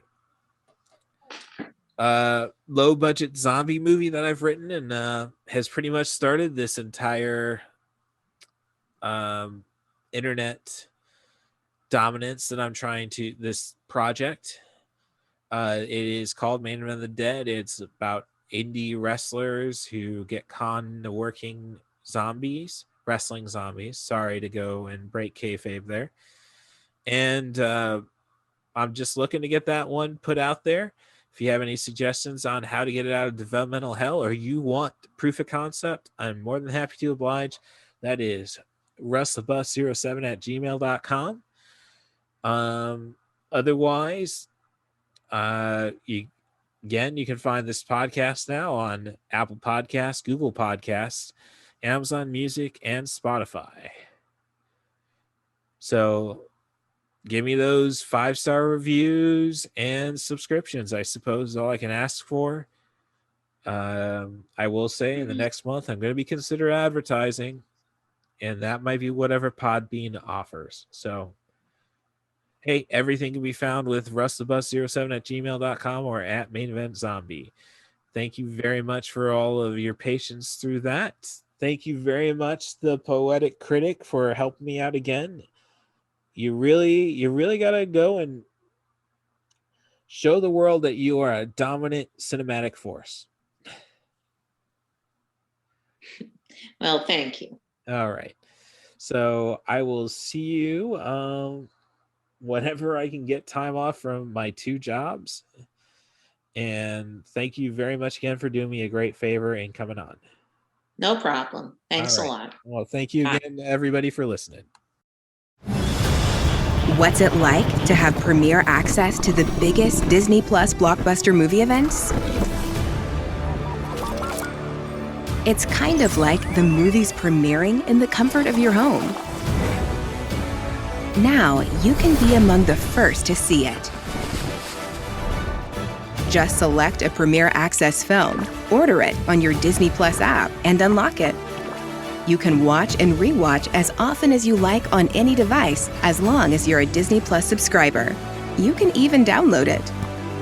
low budget zombie movie that I've written and has pretty much started this entire internet dominance that I'm trying to this project. It is called Main Event of the Dead. It's about indie wrestlers who get conned into working wrestling zombies. Sorry to go and break kayfabe there. And I'm just looking to get that one put out there. If you have any suggestions on how to get it out of developmental hell, or you want proof of concept, I'm more than happy to oblige. That is russthebus07@gmail.com. Otherwise, you can find this podcast now on Apple Podcasts, Google Podcasts, Amazon Music, and Spotify. So give me those 5-star reviews and subscriptions, I suppose, is all I can ask for. I will say in the next month, I'm going to be consider advertising, and that might be whatever Podbean offers. So, hey, everything can be found with russthebus07@gmail.com or at Main Event Zombie. Thank you very much for all of your patience through that. Thank you very much, the Poetic Critic, for helping me out again. You really got to go and show the world that you are a dominant cinematic force. Well, thank you. All right. So I will see you whenever I can get time off from my 2 jobs. And thank you very much again for doing me a great favor and coming on. No problem. Thanks a lot. Well, thank you again, everybody, for listening. What's it like to have premier access to the biggest Disney Plus blockbuster movie events? It's kind of like the movies premiering in the comfort of your home. Now you can be among the first to see it. Just select a Premier Access film, order it on your Disney Plus app, and unlock it. You can watch and rewatch as often as you like on any device, as long as you're a Disney Plus subscriber. You can even download it.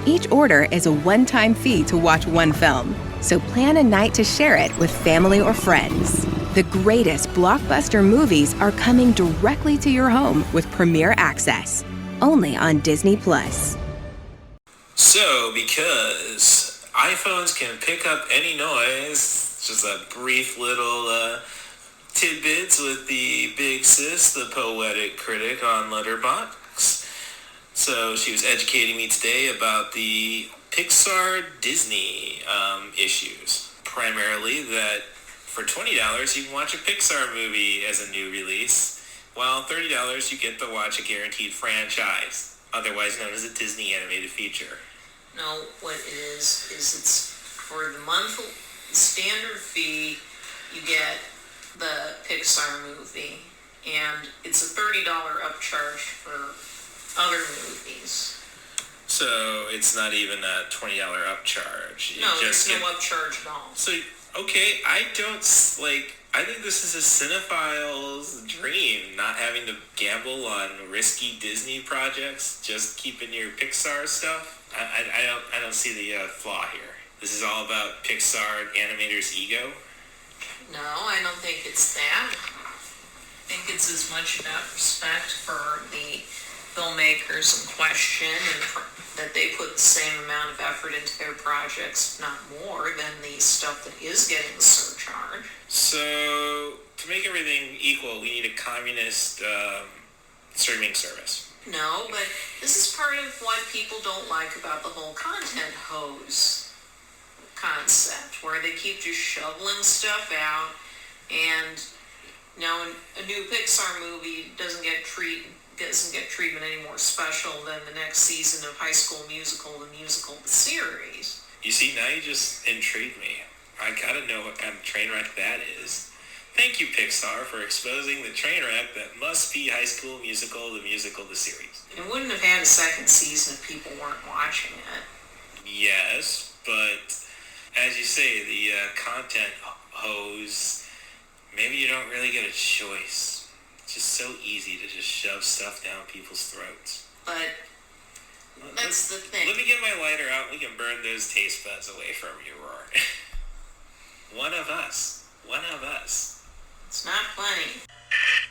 Each order is a one-time fee to watch one film, so plan a night to share it with family or friends. The greatest blockbuster movies are coming directly to your home with Premier Access, only on Disney Plus. So, because iPhones can pick up any noise, just a brief little tidbits with the big sis, the Poetic Critic on Letterboxd. So she was educating me today about the Pixar Disney issues. Primarily that for $20 you can watch a Pixar movie as a new release, while $30 you get to watch a guaranteed franchise, otherwise known as a Disney animated feature. No, what it is it's for the monthly standard fee, you get the Pixar movie, and it's a $30 upcharge for other movies. So it's not even a $20 upcharge. No, there's no upcharge at all. So, okay, I think this is a cinephile's dream, not having to gamble on risky Disney projects, just keeping your Pixar stuff. I don't see the flaw here. This is all about Pixar animators' ego. No, I don't think it's that. I think it's as much about respect for the filmmakers in question, and that they put the same amount of effort into their projects, if not more, than the stuff that is getting the surcharge. So, to make everything equal, we need a communist streaming service. No, but this is part of what people don't like about the whole content hose concept, where they keep just shoveling stuff out, and a new Pixar movie doesn't get treatment any more special than the next season of High School Musical, the series. You see, now you just intrigued me. I gotta know what kind of train wreck that is. Thank you, Pixar, for exposing the train wreck that must be High School Musical, the series. It wouldn't have had a second season if people weren't watching it. Yes, but as you say, the content hose, maybe you don't really get a choice. It's just so easy to just shove stuff down people's throats. But that's the thing. Let me get my lighter out. We can burn those taste buds away from you, Roar. One of us. It's not plenty.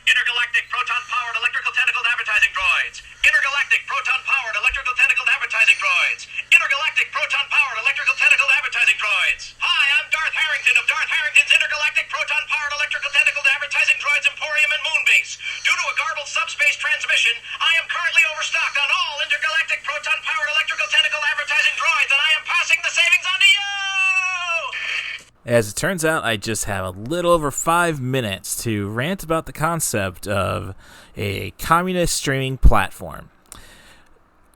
Intergalactic proton-powered electrical tentacled advertising droids. Intergalactic proton-powered electrical tentacled advertising droids. Intergalactic proton-powered electrical tentacled advertising droids. Hi, I'm Darth Harrington of Darth Harrington's Intergalactic proton-powered electrical tentacled advertising droids Emporium and Moonbase. Due to a garbled subspace transmission, I am currently overstocked on all intergalactic proton-powered electrical tentacle advertising droids, and I am passing the savings on to you! As it turns out, I just have a little over 5 minutes to rant about the concept of a communist streaming platform.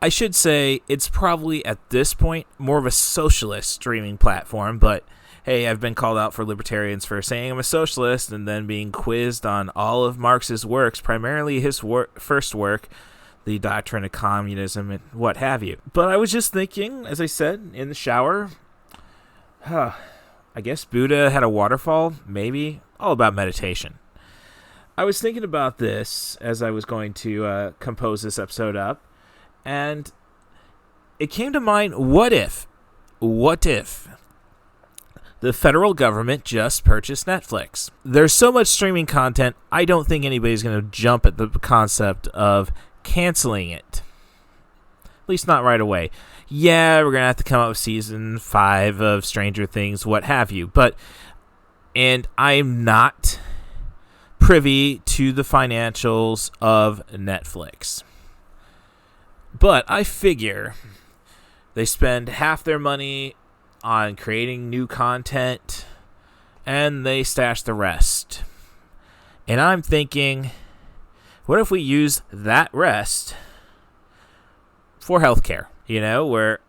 I should say it's probably at this point more of a socialist streaming platform, but hey, I've been called out for libertarians for saying I'm a socialist and then being quizzed on all of Marx's works, primarily his first work, The Doctrine of Communism and what have you. But I was just thinking, as I said, in the shower, I guess Buddha had a waterfall, maybe, all about meditation. I was thinking about this as I was going to compose this episode up, and it came to mind, what if the federal government just purchased Netflix? There's so much streaming content, I don't think anybody's going to jump at the concept of canceling it. At least not right away. Yeah, we're going to have to come up with season 5 of Stranger Things, what have you. And I'm not privy to the financials of Netflix. But I figure they spend half their money on creating new content, and they stash the rest. And I'm thinking, What if we use that rest for healthcare? We're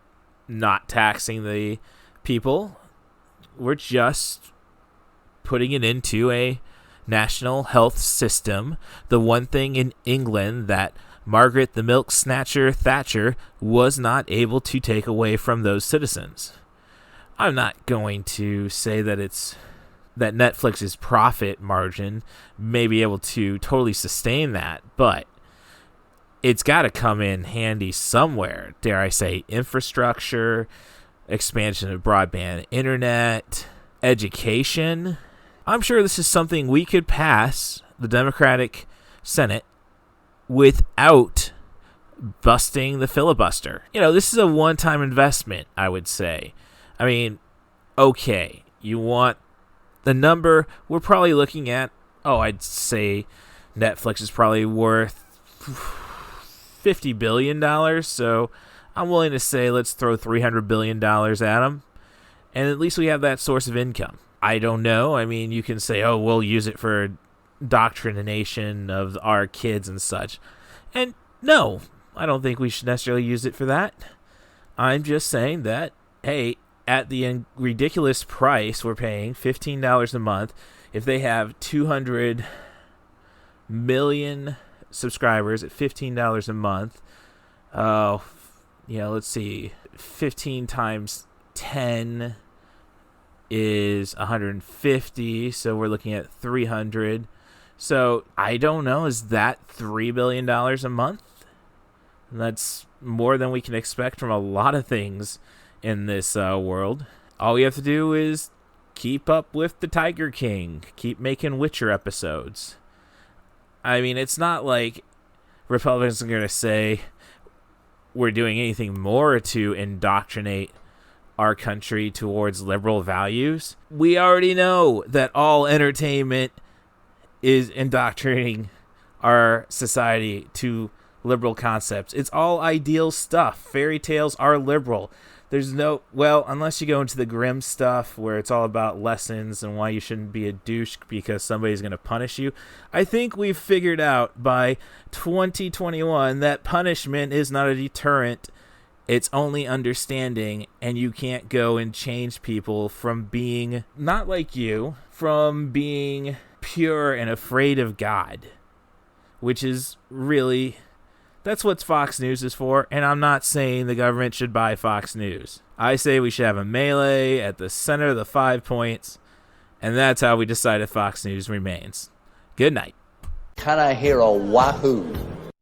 not taxing the people. We're just putting it into a national health system. The one thing in England that Margaret the Milk Snatcher Thatcher was not able to take away from those citizens. I'm not going to say that that Netflix's profit margin may be able to totally sustain that, but it's got to come in handy somewhere. Dare I say infrastructure, expansion of broadband internet, education. I'm sure this is something we could pass the Democratic Senate without busting the filibuster. This is a one-time investment, I would say. I mean, okay, you want the number, we're probably looking at, I'd say Netflix is probably worth $50 billion, so I'm willing to say let's throw $300 billion at them, and at least we have that source of income. I don't know. I mean, you can say, we'll use it for indoctrination of our kids and such. And no, I don't think we should necessarily use it for that. I'm just saying that, hey, at the ridiculous price we're paying, $15 a month, if they have 200 million subscribers at $15 a month, let's see, 15 times 10 is 150, so we're looking at 300. So I don't know, is that $3 billion a month? That's more than we can expect from a lot of things in this world. All we have to do is keep up with the Tiger King, keep making Witcher episodes. I mean, it's not like Republicans are going to say we're doing anything more to indoctrinate our country towards liberal values. We already know that all entertainment is indoctrinating our society to liberal concepts. It's all ideal stuff. Fairy tales are liberal. There's no, unless you go into the grim stuff where it's all about lessons and why you shouldn't be a douche because somebody's going to punish you. I think we've figured out by 2021 that punishment is not a deterrent. It's only understanding, and you can't go and change people from being not like you, from being pure and afraid of God, which is really, that's what Fox News is for. And I'm not saying the government should buy Fox News. I say we should have a melee at the center of the 5 points, and that's how we decide if Fox News remains. Good night. Can I hear a wahoo?